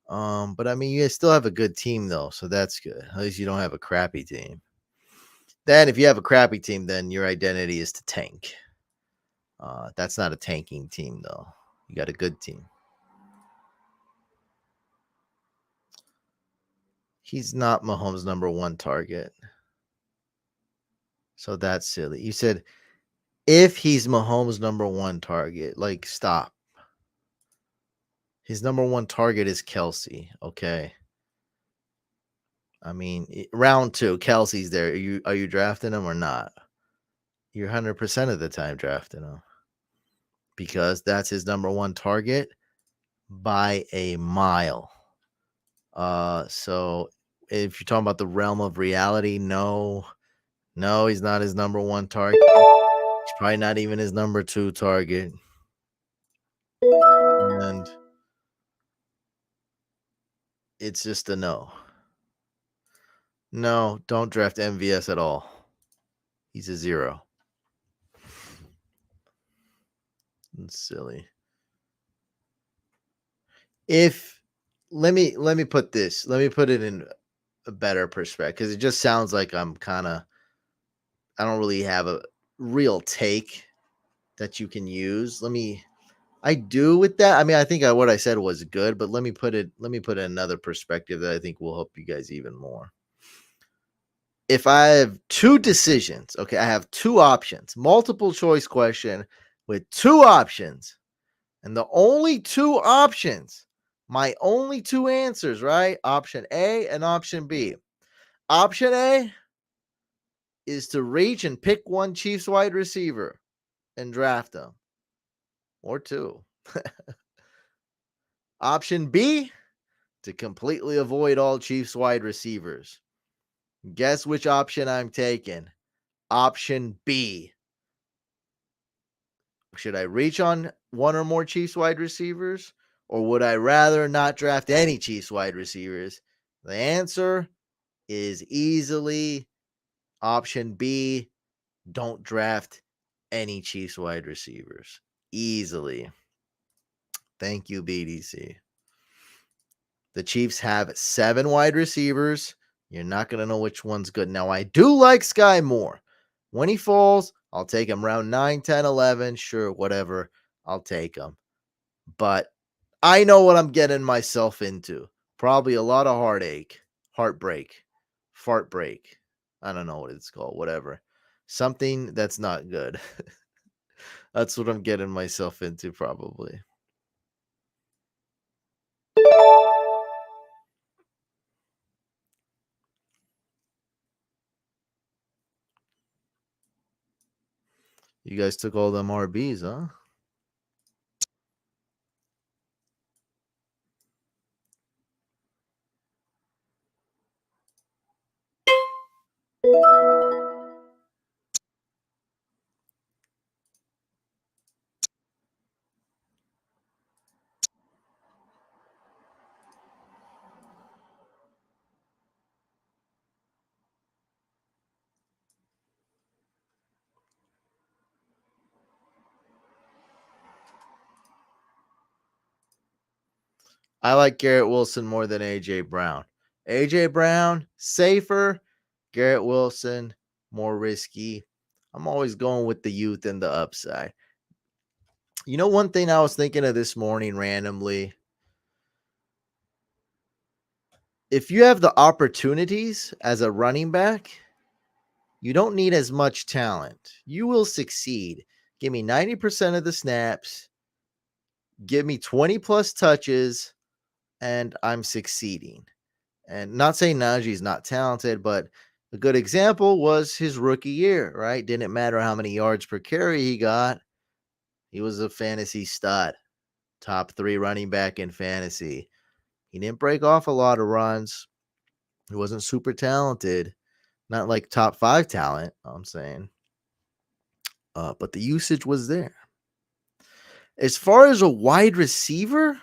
But I mean, you still have a good team though, so that's good. At least you don't have a crappy team. Then if you have a crappy team, then your identity is to tank. That's not a tanking team though. You got a good team. He's not Mahomes' number one target. So that's silly. You said if he's Mahomes' number one target, like stop. His number one target is Kelsey. Okay. I mean, round 2, Kelsey's there. Are you drafting him or not? You're 100% of the time drafting him because that's his number one target by a mile. So if you're talking about the realm of reality, no, he's not his number one target. He's probably not even his number 2 target. And it's just a no. No, don't draft MVS at all. He's a 0. It's silly. If let me put this. Let me put it in a better perspective because it just sounds like I don't really have a real take that you can use. I do with that. I mean, I think what I said was good, but let me put it in another perspective that I think will help you guys even more. If I have 2 decisions, okay, I have 2 options, multiple choice question with 2 options, and the only 2 options, my only 2 answers, right? Option A and option B. Option A is to reach and pick one Chiefs wide receiver and draft them, or 2. Option B, to completely avoid all Chiefs wide receivers. Guess which option I'm taking? Option B. Should I reach on one or more Chiefs wide receivers, or would I rather not draft any Chiefs wide receivers? The answer is easily option B. Don't draft any Chiefs wide receivers. Easily. Thank you, BDC. The Chiefs have 7 wide receivers. You're not going to know which one's good. Now, I do like Sky Moore. When he falls, I'll take him round 9, 10, 11. Sure, whatever. I'll take him. But I know what I'm getting myself into. Probably a lot of heartbreak, fart break. I don't know what it's called. Whatever. Something that's not good. That's what I'm getting myself into, probably. You guys took all them RBs, huh? I like Garrett Wilson more than A.J. Brown. A.J. Brown, safer. Garrett Wilson, more risky. I'm always going with the youth and the upside. You know, one thing I was thinking of this morning randomly, if you have the opportunities as a running back, you don't need as much talent. You will succeed. Give me 90% of the snaps, give me 20 plus touches, and I'm succeeding. And not saying Najee's not talented, but a good example was his rookie year, right? Didn't matter how many yards per carry he got. He was a fantasy stud, top 3 running back in fantasy. He didn't break off a lot of runs. He wasn't super talented, not like top 5 talent, I'm saying. But the usage was there. As far as a wide receiver,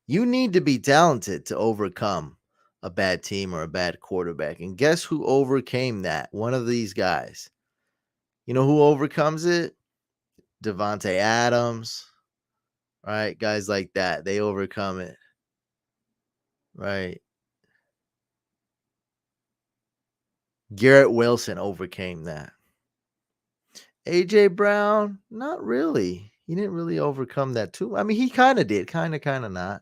you need to be talented to overcome a bad team or a bad quarterback. And guess who overcame that? One of these guys. You know who overcomes it? Devontae Adams, right? Guys like that. They overcome it, right? Garrett Wilson overcame that. AJ Brown, not really. He didn't really overcome that too. I mean, he kind of did, kind of not.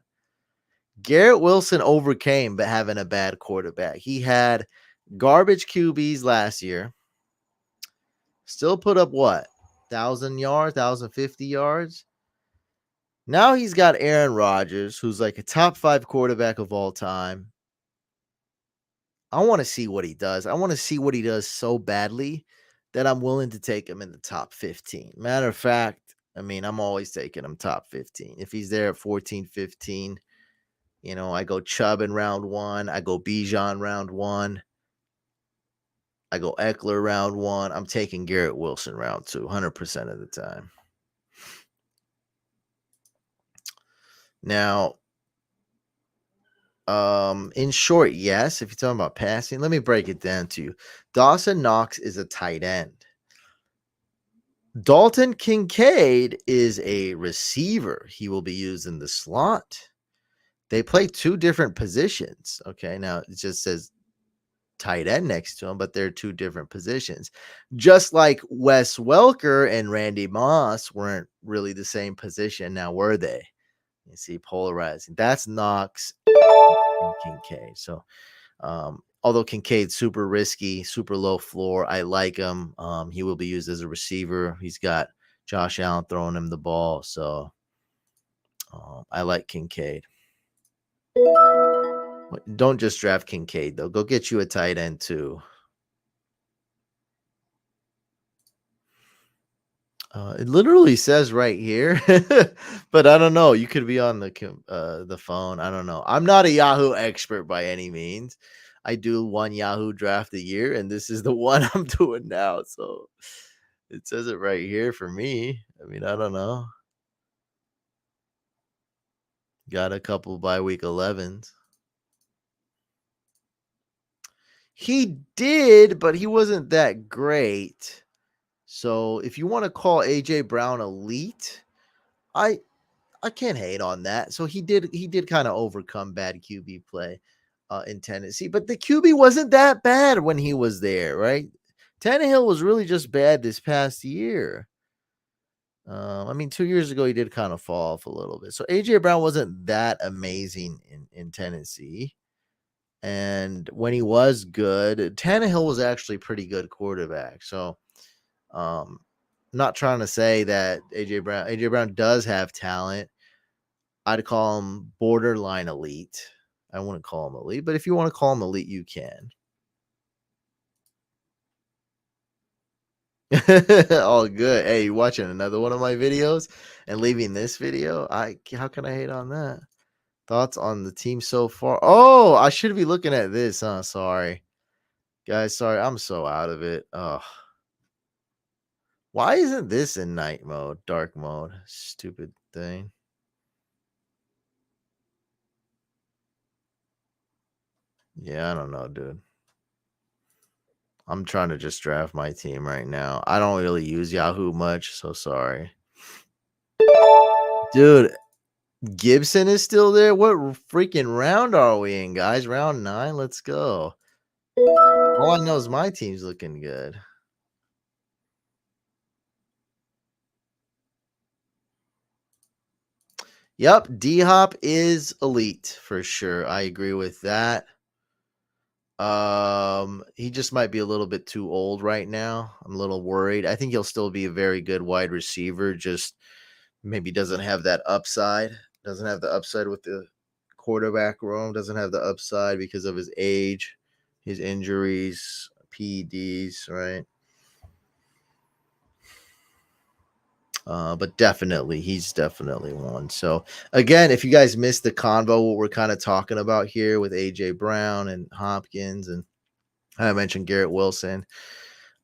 Garrett Wilson overcame but having a bad quarterback. He had garbage QBs last year. Still put up what? 1,000 yards, 1,050 yards. Now he's got Aaron Rodgers, who's like a top 5 quarterback of all time. I want to see what he does. I want to see what he does so badly that I'm willing to take him in the top 15. Matter of fact, I mean, I'm always taking him top 15. If he's there at 14, 15, you know, I go Chubb in round 1. I go Bijan round 1. I go Eckler round 1. I'm taking Garrett Wilson round 2, 100% of the time. Now, in short, yes. If you're talking about passing, let me break it down to you. Dawson Knox is a tight end. Dalton Kincaid is a receiver. He will be used in the slot. They play 2 different positions. Okay, now it just says tight end next to him, but they're 2 different positions. Just like Wes Welker and Randy Moss weren't really the same position. Now, were they? You see, polarizing. That's Knox and Kincaid. So, although Kincaid's super risky, super low floor, I like him. He will be used as a receiver. He's got Josh Allen throwing him the ball. So, I like Kincaid. Don't just draft Kincaid, though. Go get you a tight end, too. It literally says right here, but I don't know. You could be on the phone. I don't know. I'm not a Yahoo expert by any means. I do one Yahoo draft a year, and this is the one I'm doing now. So it says it right here for me. I mean, I don't know. Got a couple by week 11s. He did, but he wasn't that great. So if you want to call AJ Brown elite, I can't hate on that. So he did kind of overcome bad QB play in Tennessee, but the QB wasn't that bad when he was there, right? Tannehill was really just bad this past year. I mean, 2 years ago he did kind of fall off a little bit. So AJ Brown wasn't that amazing in Tennessee. And when he was good, Tannehill was actually pretty good quarterback. So not trying to say that AJ Brown does have talent. I'd call him borderline elite. I wouldn't call him elite, but if you want to call him elite, you can. All good. Hey, you watching another one of my videos and leaving this video? How can I hate on that? Thoughts on the team so far? Oh, I should be looking at this, huh? Sorry. Guys, sorry. I'm so out of it. Oh. Why isn't this in night mode, dark mode? Stupid thing. Yeah, I don't know, dude. I'm trying to just draft my team right now. I don't really use Yahoo much, so sorry. Dude, Gibson is still there? What freaking round are we in, guys? Round 9? Let's go. All I know is my team's looking good. Yep, D Hop is elite for sure. I agree with that. He just might be a little bit too old right now. I'm a little worried. I think he'll still be a very good wide receiver, just maybe doesn't have that upside. Doesn't have the upside with the quarterback room, doesn't have the upside because of his age, his injuries, PEDs, right? But definitely, he's definitely one. So again, if you guys missed the convo, what we're kind of talking about here with AJ Brown and Hopkins, and I mentioned Garrett Wilson,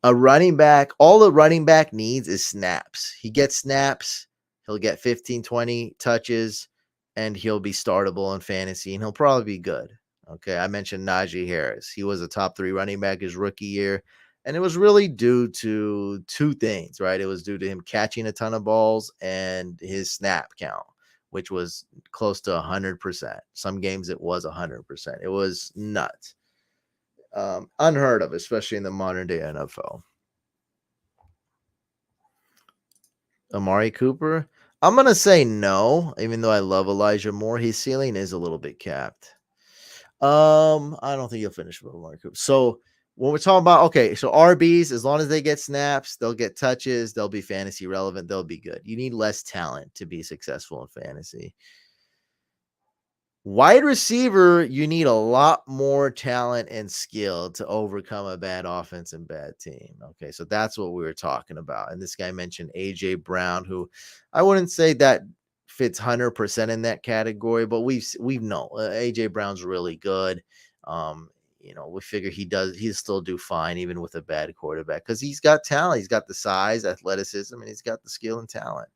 a running back, all the running back needs is snaps. He gets snaps, he'll get 15, 20 touches, and he'll be startable in fantasy, and he'll probably be good. Okay, I mentioned Najee Harris. He was a top 3 running back his rookie year, and it was really due to two things, right? It was due to him catching a ton of balls and his snap count, which was close to 100%. Some games it was 100%. It was nuts. Unheard of, especially in the modern day NFL. Amari Cooper, I'm gonna say no, even though I love Elijah Moore. His ceiling is a little bit capped. I don't think he'll finish with Amari Cooper. So when we're talking about okay, so RBs, as long as they get snaps, they'll get touches, they'll be fantasy relevant, they'll be good. You need less talent to be successful in fantasy. Wide receiver, you need a lot more talent and skill to overcome a bad offense and bad team. Okay, so that's what we were talking about. And this guy mentioned AJ Brown, who I wouldn't say that fits 100% in that category, but we've known AJ Brown's really good. We figure he'll still do fine even with a bad quarterback because he's got talent, he's got the size, athleticism, and he's got the skill and talent.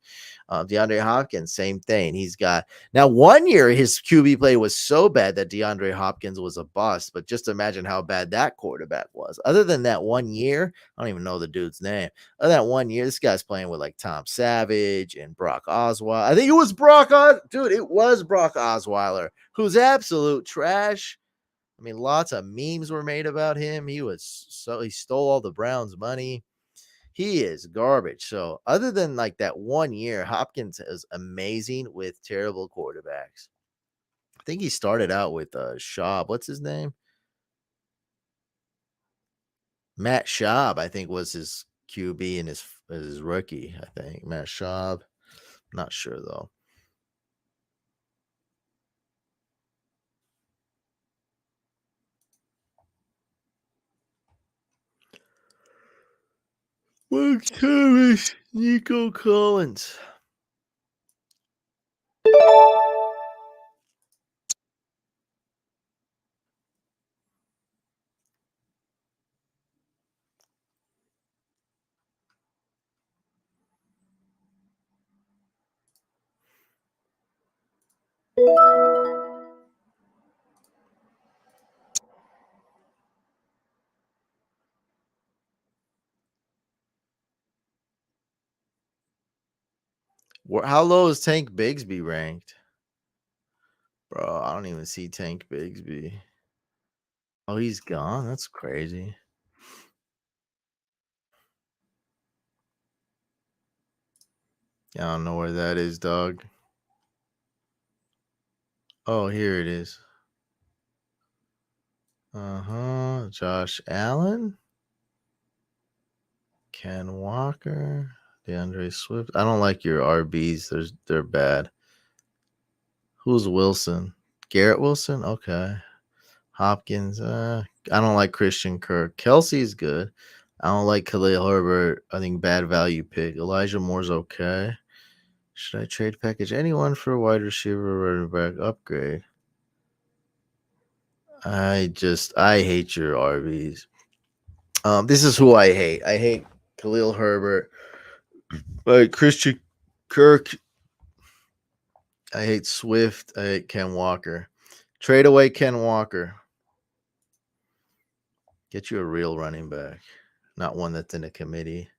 DeAndre Hopkins, same thing. He's got now 1 year his QB play was so bad that DeAndre Hopkins was a bust, but just imagine how bad that quarterback was. Other than that 1 year, I don't even know the dude's name. Other than that 1 year, this guy's playing with like Tom Savage and Brock Osweiler. I think it was dude, it was Brock Osweiler, who's absolute trash. I mean, lots of memes were made about him. He stole all the Browns' money. He is garbage. So other than like that 1 year, Hopkins is amazing with terrible quarterbacks. I think he started out with Schaub. What's his name? Matt Schaub, I think, was his QB in his rookie. I think Matt Schaub. Not sure though. Mark Thomas, Nico Collins. How low is Tank Bigsby ranked? Bro, I don't even see Tank Bigsby. Oh, he's gone? That's crazy. I don't know where that is, dog. Oh, here it is. Josh Allen, Ken Walker, DeAndre Swift. I don't like your RBs. They're bad. Who's Wilson? Garrett Wilson? Okay. Hopkins. I don't like Christian Kirk. Kelsey's good. I don't like Khalil Herbert. I think bad value pick. Elijah Moore's okay. Should I trade package anyone for a wide receiver or running back upgrade? I hate your RBs. This is who I hate. I hate Khalil Herbert. Christian Kirk. I hate Swift. I hate Ken Walker. Trade away Ken Walker. Get you a real running back, not one that's in a committee.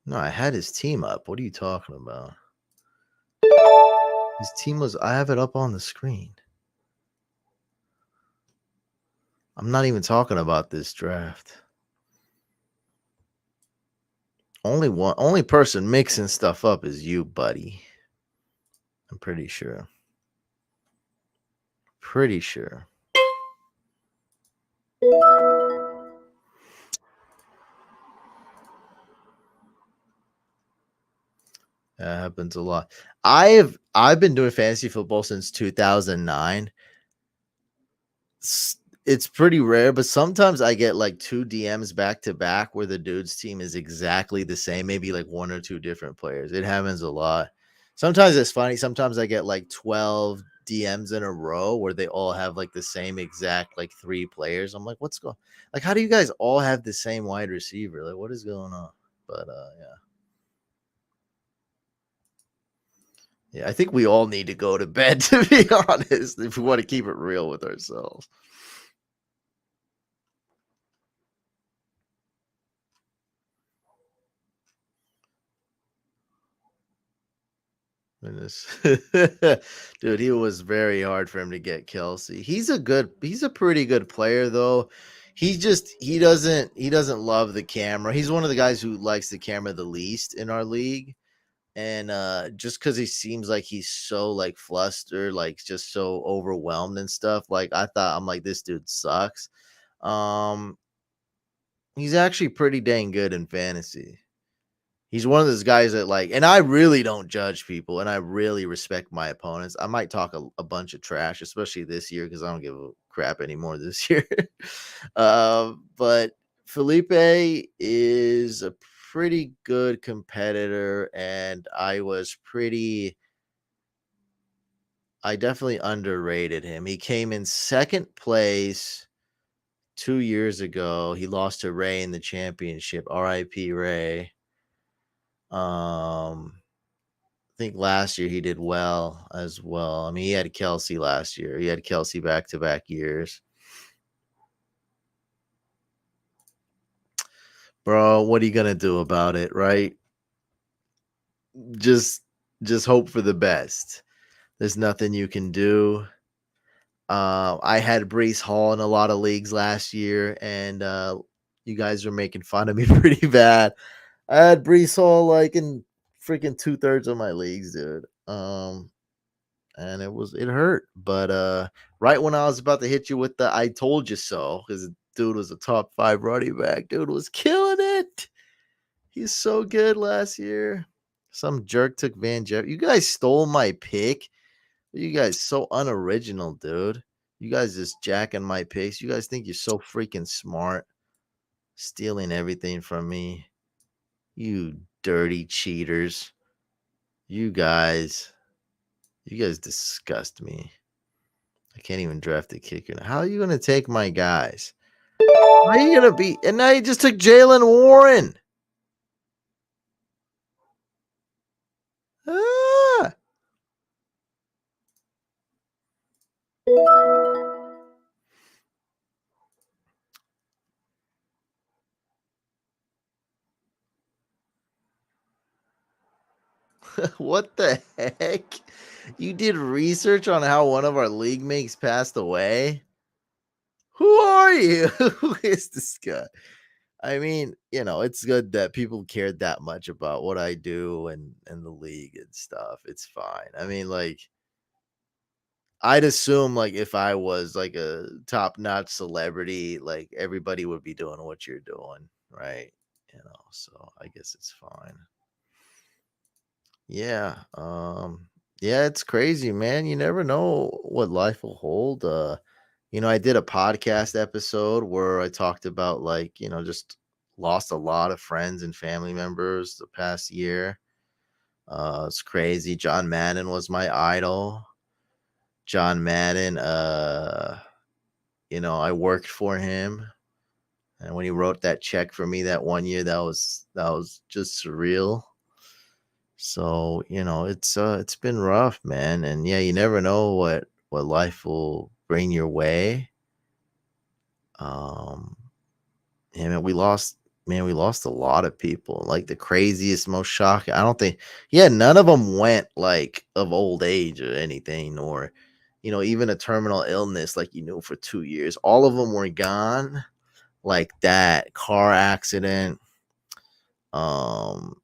No, I had his team up. What are you talking about? His team was, I have it up on the screen. I'm not even talking about this draft. only person mixing stuff up is you, buddy. I'm pretty sure. Pretty sure. That happens a lot. I've been doing fantasy football since 2009. It's pretty rare, but sometimes I get like 2 DMs back to back where the dude's team is exactly the same, maybe like 1 or 2 different players. It happens a lot. Sometimes it's funny. Sometimes I get like 12 DMs in a row where they all have like the same exact like 3 players. I'm like, what's going? Like, how do you guys all have the same wide receiver? Like, what is going on? But yeah. Yeah, I think we all need to go to bed, to be honest, if we want to keep it real with ourselves. Dude, he was very hard for him to get Kelsey. He's a pretty good player though. He doesn't love the camera. He's one of the guys who likes the camera the least in our league. And just because he seems like he's so like flustered, like just so overwhelmed and stuff, like I'm like, this dude sucks. Um, he's actually pretty dang good in fantasy. He's one of those guys that like, and I really don't judge people, and I really respect my opponents. I might talk a bunch of trash, especially this year, because I don't give a crap anymore this year. But Felipe is a pretty good competitor, and I definitely underrated him. He came in second place 2 years ago. He lost to Ray in the championship. R.I.P. Ray. I think last year he did well as well. I mean, he had Kelsey last year. He had Kelsey back to back years. Bro, what are you gonna do about it, right? Just just hope for the best. There's nothing you can do. I had Brees Hall in a lot of leagues last year, and you guys were making fun of me pretty bad. I had Brees Hall like in freaking 2/3 of my leagues, dude. And it hurt. But right when I was about to hit you with the "I told you so," because dude was a top 5 running back, dude was killing it. He's so good last year. Some jerk took Van Jeff. You guys stole my pick. You guys so unoriginal, dude. You guys just jacking my picks. You guys think you're so freaking smart, stealing everything from me. You dirty cheaters. You guys. You guys disgust me. I can't even draft a kicker. How are you going to take my guys? How are you going to beat? And now you just took Jalen Warren. Ah! What the heck? You did research on how one of our league mates passed away? Who are you? Who is this guy? I mean, it's good that people cared that much about what I do and the league and stuff. It's fine. I mean, like, I'd assume like if I was like a top-notch celebrity, like everybody would be doing what you're doing, right? So I guess it's fine. Yeah. Yeah, it's crazy, man. You never know what life will hold. I did a podcast episode where I talked about like, just lost a lot of friends and family members the past year. It's crazy. John Madden was my idol. John Madden, I worked for him. And when he wrote that check for me that one year, that was just surreal. So, it's been rough, man. And yeah, you never know what life will bring your way. Um yeah, we lost a lot of people. Like the craziest, most shocking. I don't think yeah, none of them went like of old age or anything, or even a terminal illness like for 2 years. All of them were gone like that. Car accident. Um,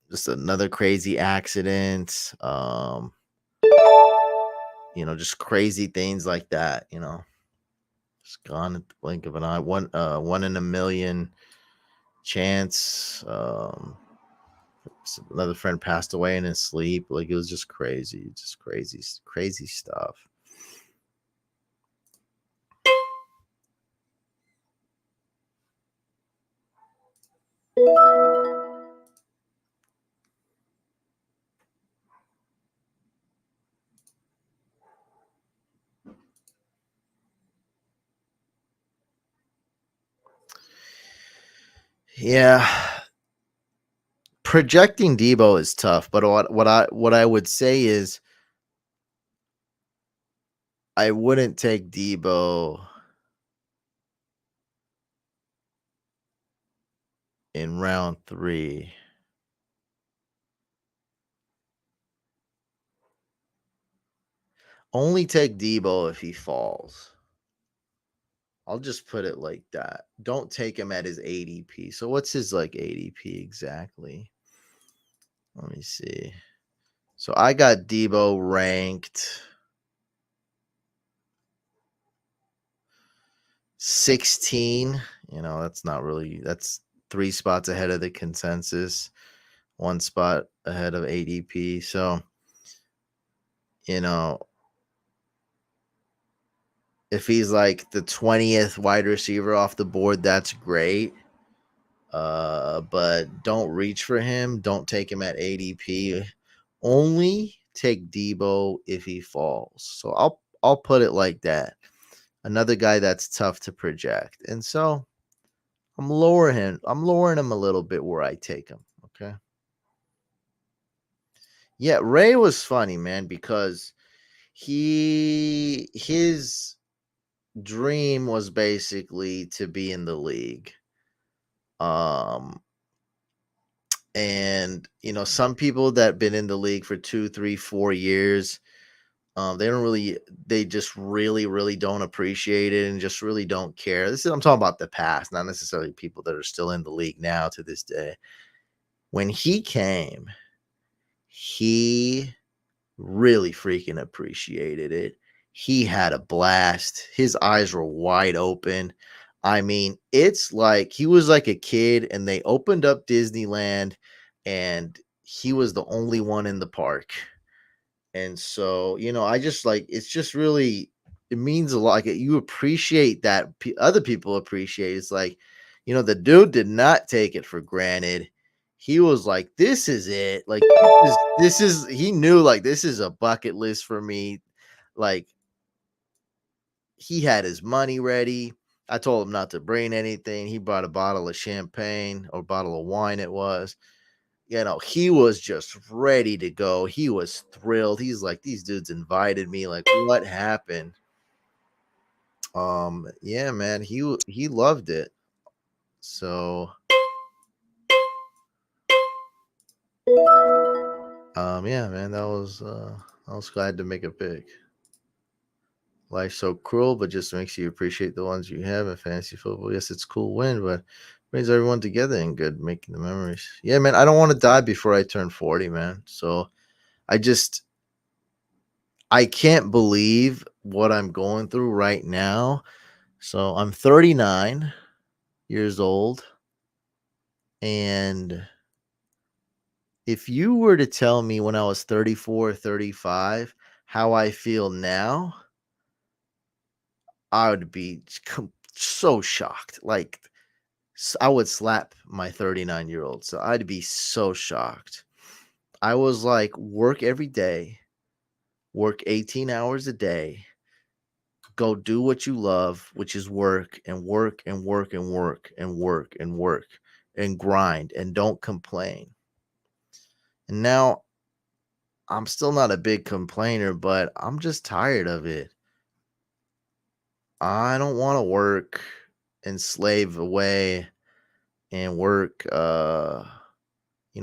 just another crazy accident. Just crazy things like that. Just gone at the blink of an eye. One in a million chance. Another friend passed away in his sleep. Like it was just crazy, crazy stuff. Yeah, projecting Debo is tough, but what I would say is I wouldn't take Debo in round 3. Only take Debo if he falls. I'll just put it like that. Don't take him at his ADP. So what's his like ADP exactly? Let me see. So I got Debo ranked 16. That's 3 spots ahead of the consensus, 1 spot ahead of ADP. So, you know, if he's like the 20th wide receiver off the board, that's great. But don't reach for him. Don't take him at ADP. Only take Debo if he falls. So I'll put it like that. Another guy that's tough to project. And so I'm lowering him a little bit where I take him. Okay. Yeah, Ray was funny, man, because his dream was basically to be in the league. Um and some people that been in the league for 2, 3, 4 years, they don't really they just really, really don't appreciate it and just really don't care. I'm talking about the past, not necessarily people that are still in the league now to this day. When he came, he really freaking appreciated it. He had a blast. His eyes were wide open. I mean, it's like he was like a kid and they opened up Disneyland and he was the only one in the park. And so, I just like it's just really it means a lot. Like you appreciate that other people appreciate. It's like, the dude did not take it for granted. He was like, "This is it. Like this is." He knew like this is a bucket list for me. Like he had his money ready. I told him not to bring anything. He brought a bottle of champagne or bottle of wine. It was, he was just ready to go. He was thrilled. He's like, these dudes invited me. Like, what happened? Yeah, man, he loved it. So, yeah, man, I was glad to make a pick. Life's so cruel, but just makes you appreciate the ones you have in fantasy football. Yes, it's cool win, but brings everyone together and good, making the memories. Yeah, man, I don't want to die before I turn 40, man. So I just I can't believe what I'm going through right now. So I'm 39 years old. And if you were to tell me when I was 34, 35, how I feel now, I would be so shocked. Like, I would slap my 39-year-old. So I'd be so shocked. I was like, work every day, work 18 hours a day, go do what you love, which is work and work and work and work and work and work and grind and don't complain. And now I'm still not a big complainer, but I'm just tired of it. I don't want to work and slave away and work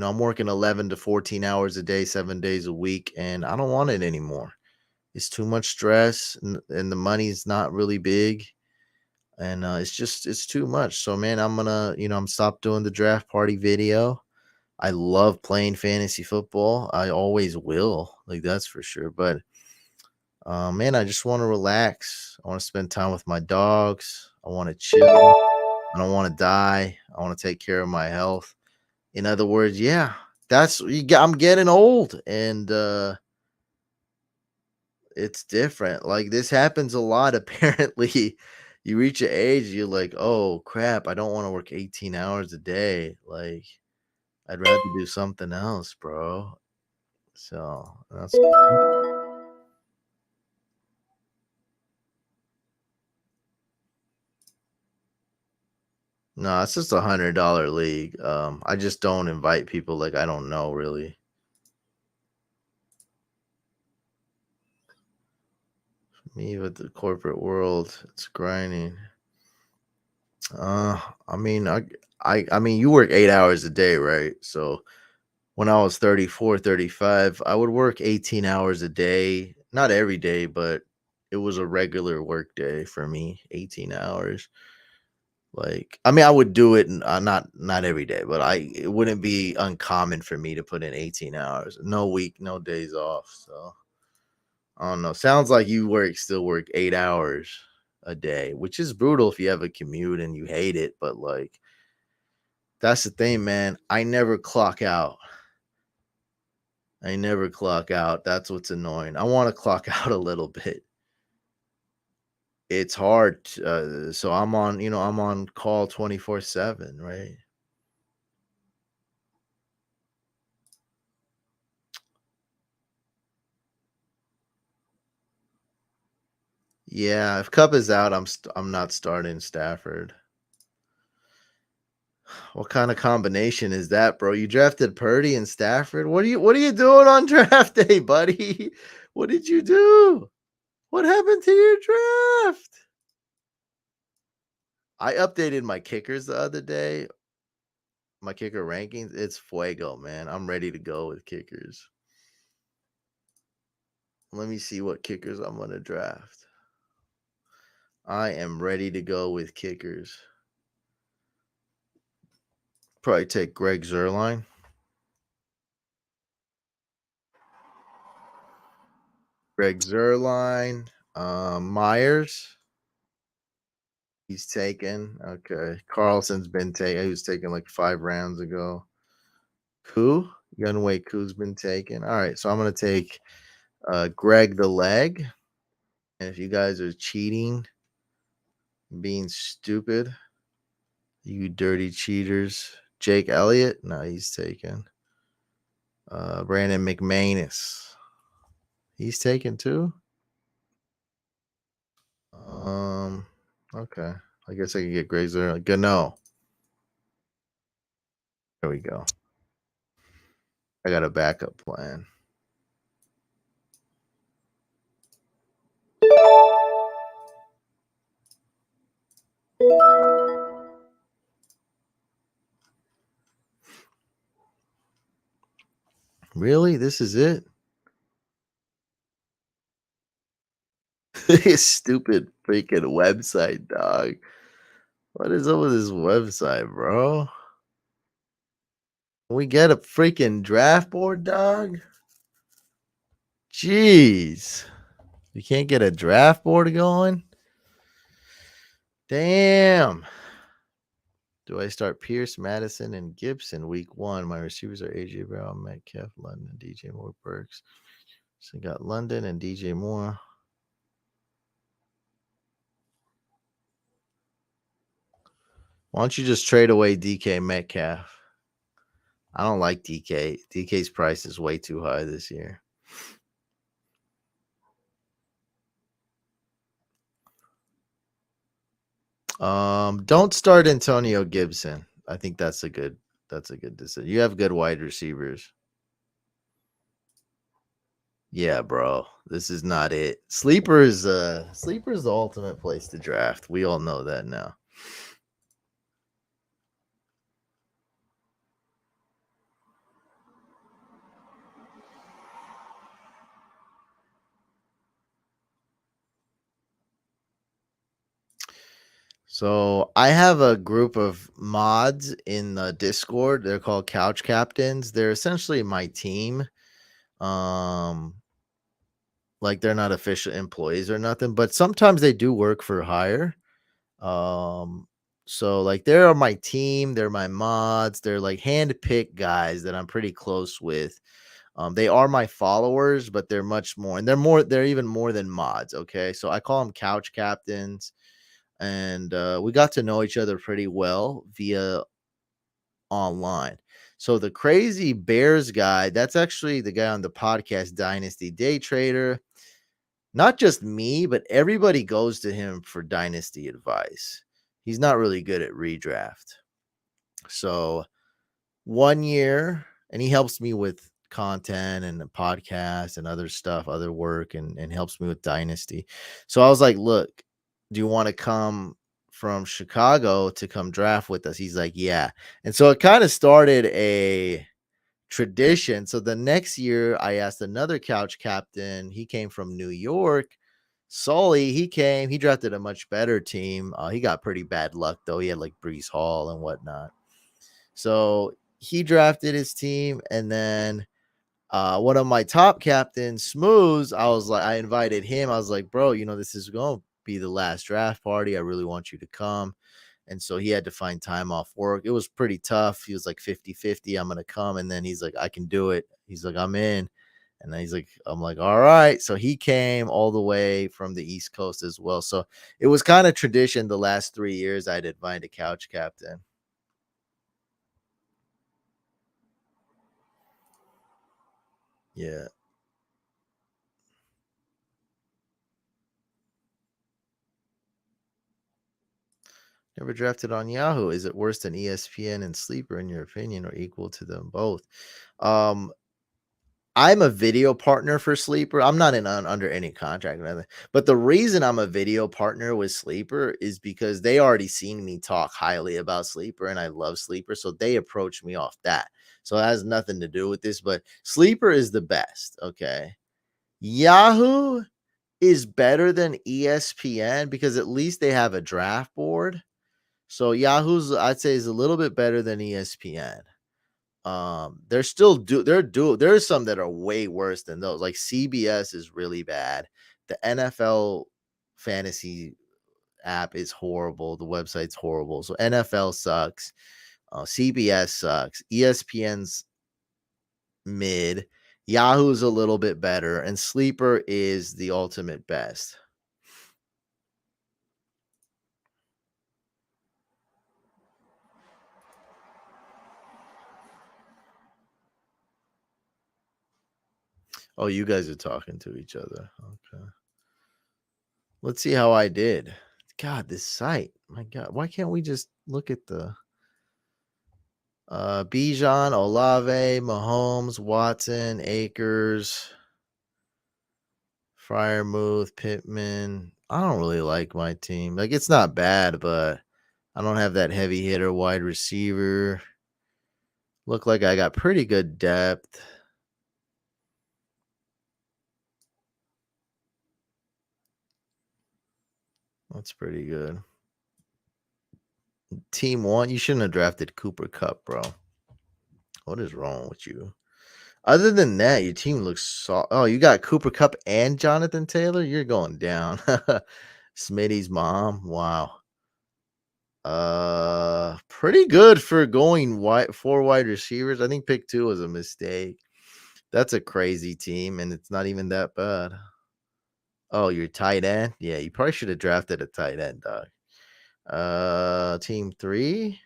I'm working 11 to 14 hours a day, 7 days a week, and I don't want it anymore. It's too much stress and the money's not really big. And it's too much. So man, I'm gonna I'm stop doing the draft party video. I love playing fantasy football. I always will. Like that's for sure. But man, I just want to relax. I want to spend time with my dogs. I want to chill. I don't want to die. I want to take care of my health. In other words, yeah, I'm getting old and it's different. Like this happens a lot apparently. You reach an age you're like, "Oh crap, I don't want to work 18 hours a day." Like I'd rather do something else, bro. So, that's no, it's just $100 league. I just don't invite people like I don't know really. Me with the corporate world, it's grinding. Uh, I mean, I mean, you work 8 hours a day, right? So when I was 34, 35, I would work 18 hours a day. Not every day, but it was a regular work day for me, 18 hours. Like, I mean, I would do it not every day, but it wouldn't be uncommon for me to put in 18 hours. No week, no days off. So I don't know. Sounds like you still work 8 hours a day, which is brutal if you have a commute and you hate it. But like, that's the thing, man. I never clock out. I never clock out. That's what's annoying. I want to clock out a little bit. It's hard. So I'm on call 24/7, right? Yeah, if Cup is out, I'm not starting Stafford. What kind of combination is that, bro? You drafted Purdy and Stafford? What are you doing on draft day, buddy? What did you do? What happened to your draft? I updated my kickers the other day. My kicker rankings. It's fuego, man. I'm ready to go with kickers. Let me see what kickers I'm gonna draft. I am ready to go with kickers. Probably take Greg Zerline. Greg Zerline. Myers. He's taken. Okay. Carlson's been taken. He was taken like 5 rounds ago. Koo. Yunwei Koo's been taken. All right. So I'm going to take Greg the Leg. And if you guys are cheating, being stupid, you dirty cheaters. Jake Elliott. No, he's taken. Brandon McManus. He's taken too. Um. Okay. I guess I can get Grazer. Gano. There we go. I got a backup plan. Really? This is it? This stupid freaking website, dog. What is up with this website, bro? Can we get a freaking draft board, dog? Jeez. You can't get a draft board going? Damn. Do I start Pierce, Madison, and Gibson week one? My receivers are AJ Brown, Metcalf, London, DJ Moore, Burks. So we got London and DJ Moore. Why don't you just trade away DK Metcalf? I don't like DK. DK's price is way too high this year. Don't start Antonio Gibson. I think that's a good decision. You have good wide receivers. Yeah, bro. This is not it. Sleeper's the ultimate place to draft. We all know that now. So I have a group of mods in the Discord. They're called Couch Captains. They're essentially my team. Um, like they're not official employees or nothing, but sometimes they do work for hire. Um, so like they're my team, they're my mods, they're like hand-picked guys that I'm pretty close with. They are my followers, but they're much more, and they're even more than mods. Okay, so I call them couch captains, and we got to know each other pretty well via online. So the crazy Bears guy, that's actually the guy on the podcast Dynasty Day Trader. Not just me, but everybody goes to him for dynasty advice. He's not really good at redraft. So 1 year, and he helps me with content and the podcast and other stuff, other work, and helps me with dynasty. So I was like, look, do you want to come from Chicago to come draft with us? He's like, yeah. And so it kind of started a tradition. So the next year, I asked another couch captain. He came from New York. Sully, he came. He drafted a much better team. He got pretty bad luck though. He had like Brees Hall and whatnot. So he drafted his team, and then one of my top captains, Smooths, I invited him. I was like, bro, this is going to be the last draft party. I really want you to come. And so he had to find time off work. It was pretty tough. He was like 50-50. I'm going to come. And then he's like, I can do it. He's like, I'm in. And then I'm like, all right. So he came all the way from the East Coast as well. So it was kind of tradition the last 3 years I'd invite a couch captain. Yeah. Never drafted on Yahoo. Is it worse than ESPN and Sleeper in your opinion, or equal to them both? Um, I'm a video partner for Sleeper. I'm not under any contract or anything. But the reason I'm a video partner with Sleeper is because they already seen me talk highly about Sleeper, and I love Sleeper. So they approached me off that. So it has nothing to do with this, but Sleeper is the best. Okay. Yahoo is better than ESPN because at least they have a draft board. So Yahoo's, I'd say, is a little bit better than ESPN. They're still there's some that are way worse than those. Like CBS is really bad. The NFL fantasy app is horrible. The website's horrible. So NFL sucks. CBS sucks. ESPN's mid. Yahoo's a little bit better, and Sleeper is the ultimate best. Oh, you guys are talking to each other. Okay. Let's see how I did. God, this site. My God, why can't we just look at the Bijan, Olave, Mahomes, Watson, Akers, Fryermuth, Pittman? I don't really like my team. Like, it's not bad, but I don't have that heavy hitter wide receiver. Look like I got pretty good depth. That's pretty good. Team one, you shouldn't have drafted Cooper Cup, bro. What is wrong with you? Other than that, your team looks oh, you got Cooper Cup and Jonathan Taylor? You're going down. Smitty's mom. Wow. Pretty good for going four wide receivers. I think pick two was a mistake. That's a crazy team, and it's not even that bad. Oh, your tight end? Yeah, you probably should have drafted a tight end, dog. Team three.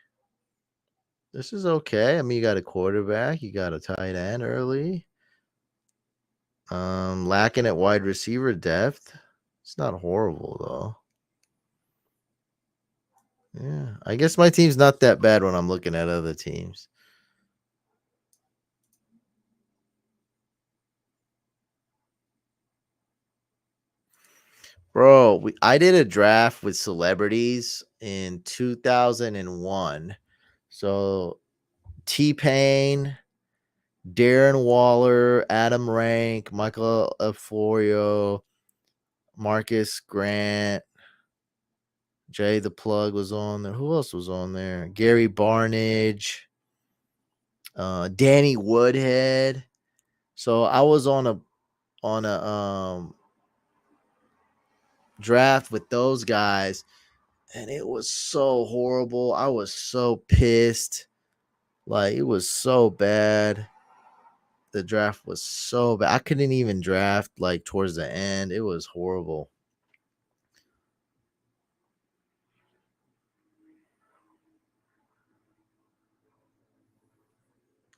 This is okay. I mean, you got a quarterback, you got a tight end early. Lacking at wide receiver depth. It's not horrible though. Yeah, I guess my team's not that bad when I'm looking at other teams. Bro, I did a draft with celebrities in 2001. So T-Pain, Darren Waller, Adam Rank, Michael Euphorio, Marcus Grant, Jay the Plug was on there. Who else was on there? Gary Barnage, Danny Woodhead. So I was on a draft with those guys, and it was so horrible. I was so pissed. Like, it was so bad. The draft was so bad. I couldn't even draft like towards the end. It was horrible.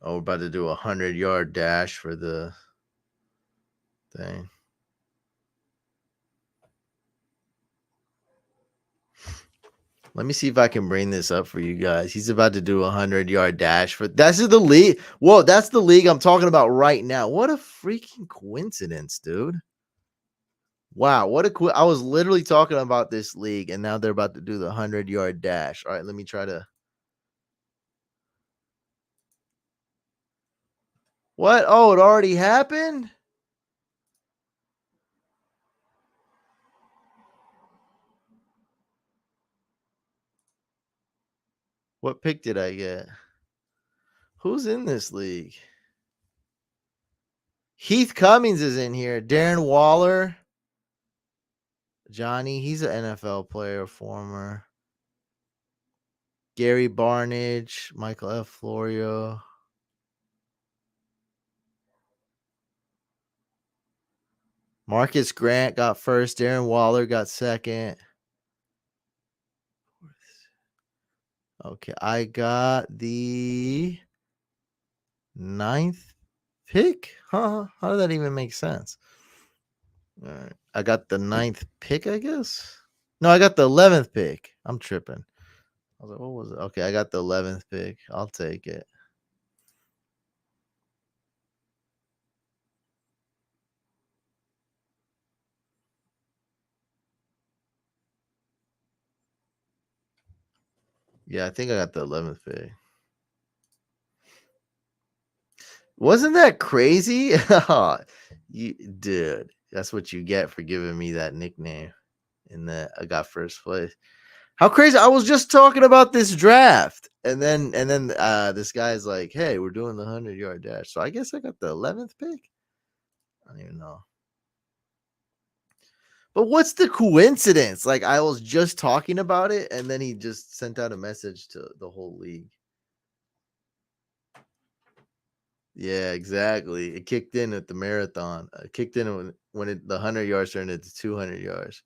Oh, we're about to do 100-yard dash for the thing. Let me see if I can bring this up for you guys. He's about to do 100-yard dash for that's the league. Whoa, that's the league I'm talking about right now. What a freaking coincidence, dude. Wow, what a I was literally talking about this league, and now they're about to do the 100-yard dash. All right, let me try to. What? Oh, it already happened? What pick did I get? Who's in this league? Heath Cummings is in here. Darren Waller. Johnny, he's an NFL player, former. Gary Barnage, Michael F. Florio. Marcus Grant got first. Darren Waller got second. Okay, I got the 9th pick. Huh? How did that even make sense? All right. I got the 9th pick, I guess. No, I got the 11th pick. I'm tripping. I was like, what was it? Okay, I got the 11th pick. I'll take it. Yeah, I think I got the 11th pick. Wasn't that crazy? Dude, that's what you get for giving me that nickname. And that I got first place. How crazy! I was just talking about this draft, and then this guy's like, "Hey, we're doing the 100-yard dash." So I guess I got the 11th pick. I don't even know. But what's the coincidence? Like, I was just talking about it, and then he just sent out a message to the whole league. Yeah, exactly. It kicked in at the marathon. It kicked in when the 100 yards turned into 200 yards.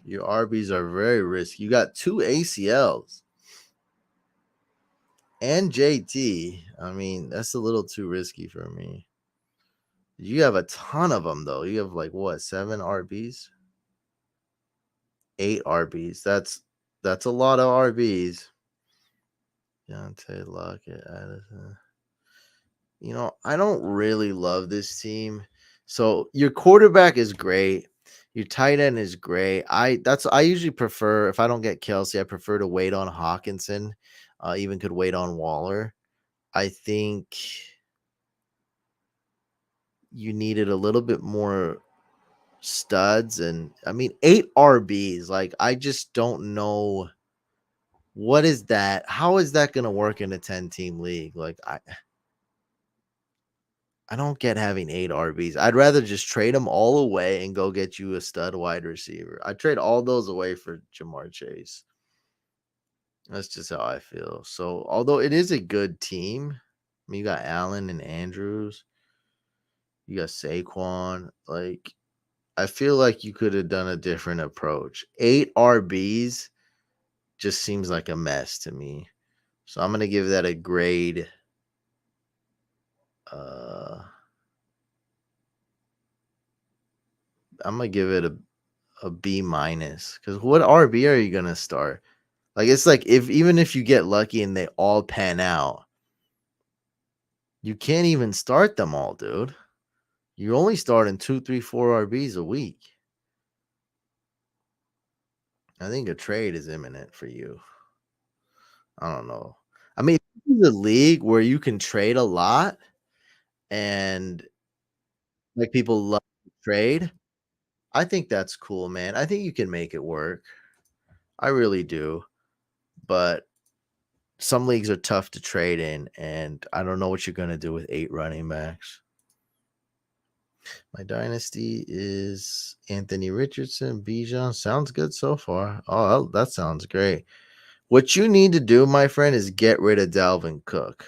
Your RBs are very risky. You got 2 ACLs and JT. I mean, that's a little too risky for me. You have a ton of them though. You have like what, 7 RBs? 8 RBs. That's a lot of RBs. Deontay Lockett, Addison. I don't really love this team. So your quarterback is great. Your tight end is great. I usually prefer, if I don't get Kelsey, I prefer to wait on Hawkinson. Even could wait on Waller. I think you needed a little bit more studs, and I mean 8 RBs. Like, I just don't know what is that. How is that going to work in a 10-team league? Like, I don't get having 8 RBs. I'd rather just trade them all away and go get you a stud wide receiver. I trade all those away for Jamar Chase. That's just how I feel. So, although it is a good team, I mean, you got Allen and Andrews, you got Saquon. Like, I feel like you could have done a different approach. 8 RBs just seems like a mess to me. So, I'm going to give that a grade. I'm going to give it a B minus, because what RB are you going to start? Like, it's like, even if you get lucky and they all pan out, You can't even start them all, dude. You're only starting 2, 3, 4 RBs a week. I think a trade is imminent for you. I don't know. I mean, this is a league where you can trade a lot and like people love to trade. I think that's cool, man. I think you can make it work. I really do. But some leagues are tough to trade in, and I don't know what you're going to do with 8 running backs. My dynasty is Anthony Richardson, Bijan. Sounds good so far. Oh, that sounds great. What you need to do, my friend, is get rid of Dalvin Cook.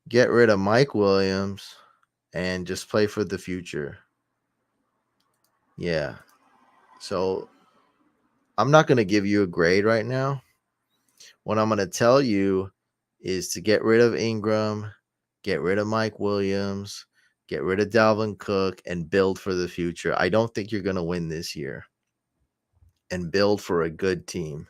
Get rid of Mike Williams and just play for the future. Yeah. So I'm not going to give you a grade right now. What I'm going to tell you is to get rid of Ingram, get rid of Mike Williams, get rid of Dalvin Cook, and build for the future. I don't think you're going to win this year, and build for a good team.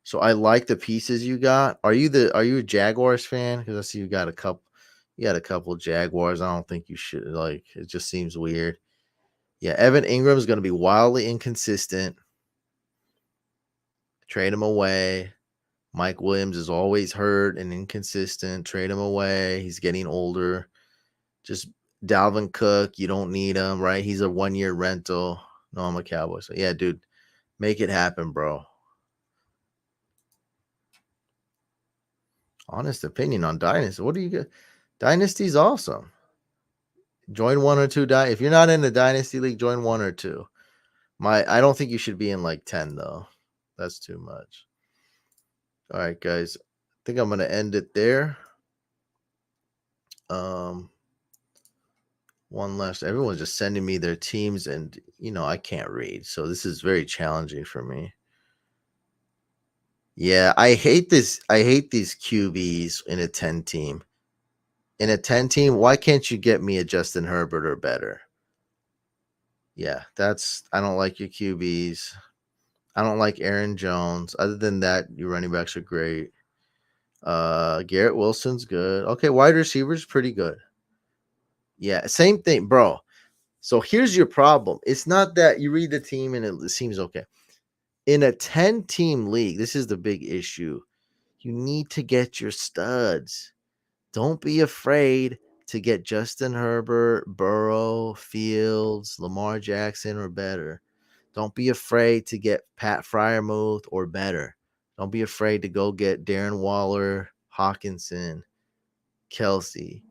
So I like the pieces you got. Are you a Jaguars fan? Because I see you got a couple Jaguars. I don't think you should, like, it just seems weird. Yeah, Evan Ingram is going to be wildly inconsistent. Trade him away. Mike Williams is always hurt and inconsistent. Trade him away. He's getting older. Just Dalvin Cook, you don't need him, right? He's a 1-year rental. No, I'm a Cowboy. So yeah, dude, make it happen, bro. Honest opinion on Dynasty. What do you get? Dynasty's awesome. Join one or two. If you're not in the Dynasty League, join one or two. I don't think you should be in like 10 though. That's too much. All right, guys. I think I'm gonna end it there. One last. Everyone's just sending me their teams, and I can't read, so this is very challenging for me. Yeah, I hate this. I hate these QBs in a 10 team. In a 10 team, why can't you get me a Justin Herbert or better? Yeah, I don't like your QBs. I don't like Aaron Jones. Other than that, your running backs are great. Garrett Wilson's good. Okay, wide receivers pretty good. Yeah, same thing, bro. So here's your problem. It's not that you read the team and it seems okay. In a 10 team league, this is the big issue. You need to get your studs. Don't be afraid to get Justin Herbert, Burrow, Fields, Lamar Jackson, or better. Don't be afraid to get Pat Fryermuth or better. Don't be afraid to go get Darren Waller, Hawkinson, Kelsey.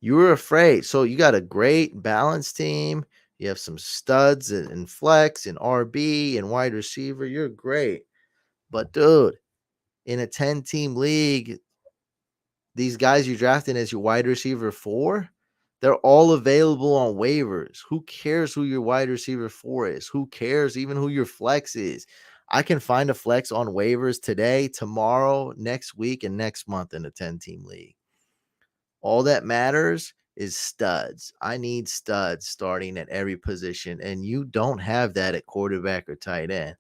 You were afraid. So you got a great balanced team. You have some studs in flex and RB and wide receiver. You're great. But dude, in a 10 team league, these guys you drafted as your wide receiver 4, they're all available on waivers. Who cares who your wide receiver 4 is? Who cares even who your flex is? I can find a flex on waivers today, tomorrow, next week, and next month in a 10 team league. All that matters is studs. I need studs starting at every position, and you don't have that at quarterback or tight end.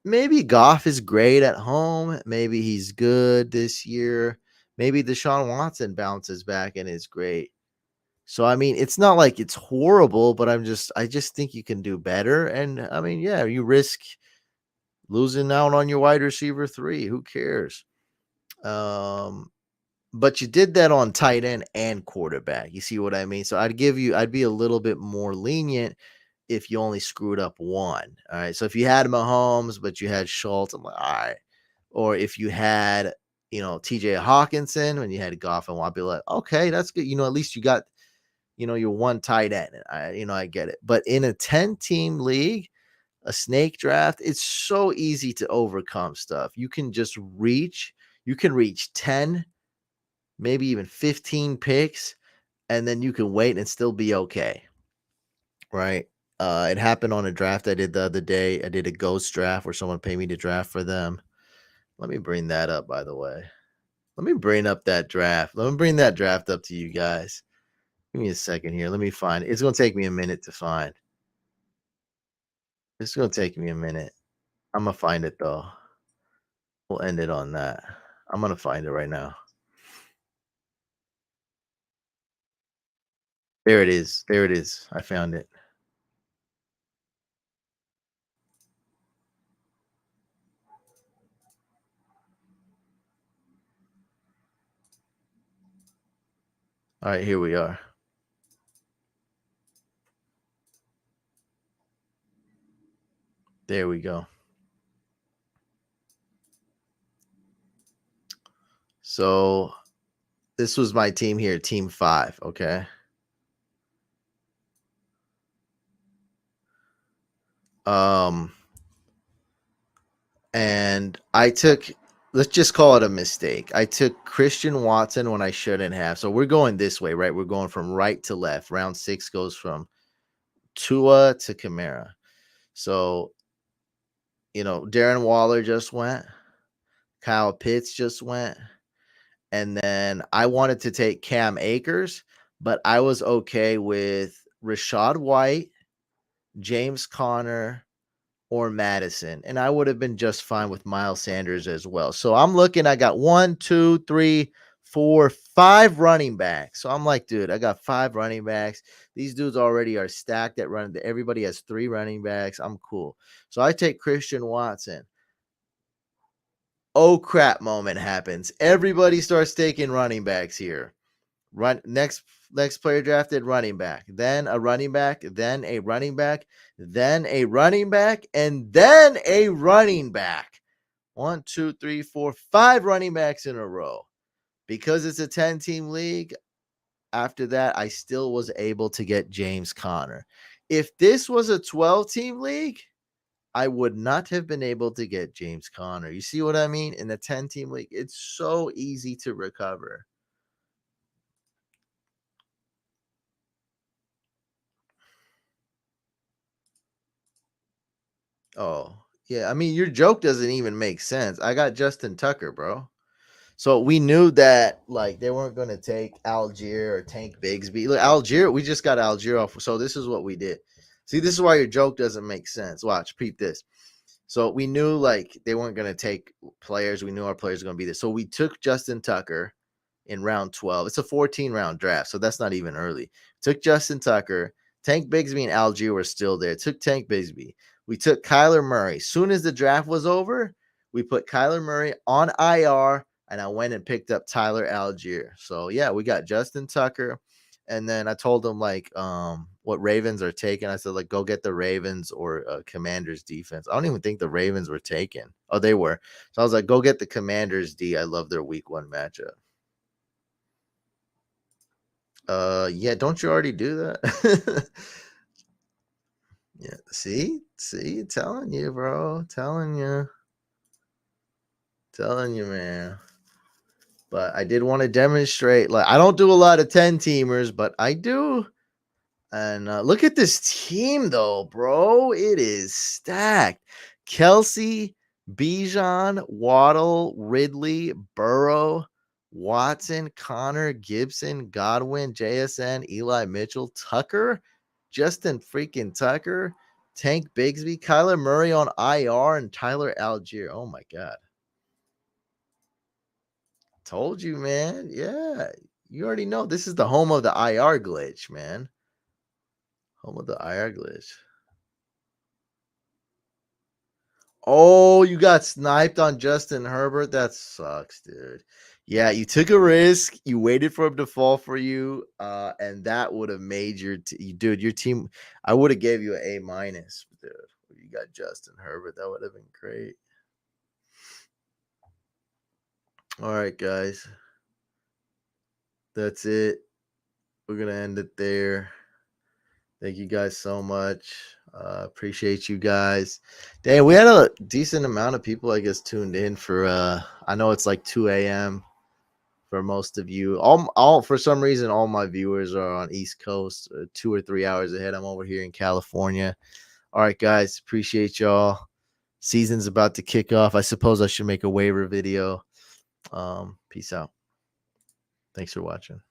Maybe Goff is great at home. Maybe he's good this year. Maybe Deshaun Watson bounces back and is great. So I mean, it's not like it's horrible, but I just think you can do better. And I mean, yeah, you risk losing out on your wide receiver 3. Who cares? But you did that on tight end and quarterback. You see what I mean? So I'd be a little bit more lenient if you only screwed up one. All right. So if you had Mahomes, but you had Schultz, I'm like, all right. Or if you had, TJ Hawkinson when you had Goff and I'd be like, okay, that's good. At least you got, your one tight end. I get it. But in a 10 team league, a snake draft, it's so easy to overcome stuff. You can reach 10, maybe even 15 picks, and then you can wait and still be okay. Right. It happened on a draft I did the other day. I did a ghost draft where someone paid me to draft for them. Let me bring that up, by the way. Let me bring up that draft. Let me bring that draft up to you guys. Give me a second here. Let me find it. It's going to take me a minute to find. It's going to take me a minute. I'm going to find it, though. We'll end it on that. I'm gonna find it right now. There it is. There it is. I found it. All right, here we are. There we go. So this was my team here, team 5, okay? And I took, let's just call it a mistake. I took Christian Watson when I shouldn't have. So we're going this way, right? We're going from right to left. Round 6 goes from Tua to Kamara. So, Darren Waller just went. Kyle Pitts just went. And then I wanted to take Cam Akers, but I was okay with Rashad White, James Conner, or Madison. And I would have been just fine with Miles Sanders as well. So I'm looking, I got 1, 2, 3, 4, 5 running backs. So I'm like, dude, I got 5 running backs. These dudes already are stacked at running. Everybody has 3 running backs. I'm cool. So I take Christian Watson. Oh crap moment happens. Everybody starts taking running backs here. Next player drafted, running back, then a running back, then a running back, then a running back, and then a running back. 1, 2, 3, 4, 5 running backs in a row. Because it's a 10-team league, after that, I still was able to get James Conner. If this was a 12-team league, I would not have been able to get James Conner. You see what I mean? In a 10-team league, it's so easy to recover. Oh, yeah. I mean, your joke doesn't even make sense. I got Justin Tucker, bro. So we knew that like they weren't going to take Algier or Tank Bigsby. Look, Algier, we just got Algier off. So this is what we did. See, this is why your joke doesn't make sense. Watch, peep this. So we knew like they weren't going to take players. We knew our players were going to be there. So we took Justin Tucker in round 12. It's a 14-round draft, so that's not even early. Took Justin Tucker. Tank Bigsby and Algier were still there. Took Tank Bigsby. We took Kyler Murray. Soon as the draft was over, we put Kyler Murray on IR, and I went and picked up Tyler Algier. So yeah, we got Justin Tucker. And then I told him like what Ravens are taking. I said like go get the Ravens or Commanders defense. I don't even think the Ravens were taken. Oh, they were. So I was like, go get the Commanders D. I love their week 1 matchup. Yeah, don't you already do that? Yeah, see, telling you, bro, telling you, man. But I did want to demonstrate, like, I don't do a lot of 10-teamers, but I do. And look at this team, though, bro. It is stacked. Kelsey, Bijan, Waddle, Ridley, Burrow, Watson, Connor, Gibson, Godwin, JSN, Eli Mitchell, Tucker, Justin freaking Tucker, Tank Bigsby, Kyler Murray on IR, and Tyler Algier. Oh, my God. Told you, man. Yeah. You already know this is the home of the IR glitch, man. Home of the IR glitch. Oh, you got sniped on Justin Herbert. That sucks, dude. Yeah, you took a risk. You waited for him to fall for you, and that would have made dude. Your team. I would have gave you an A minus, dude. You got Justin Herbert. That would have been great. All right, guys. That's it. We're gonna end it there. Thank you guys so much. Appreciate you guys. Dang, we had a decent amount of people, I guess, tuned in for I know it's like 2 a.m. for most of you. All for some reason, all my viewers are on East Coast, 2 or 3 hours ahead. I'm over here in California. All right, guys, appreciate y'all. Season's about to kick off. I suppose I should make a waiver video. Peace out. Thanks for watching.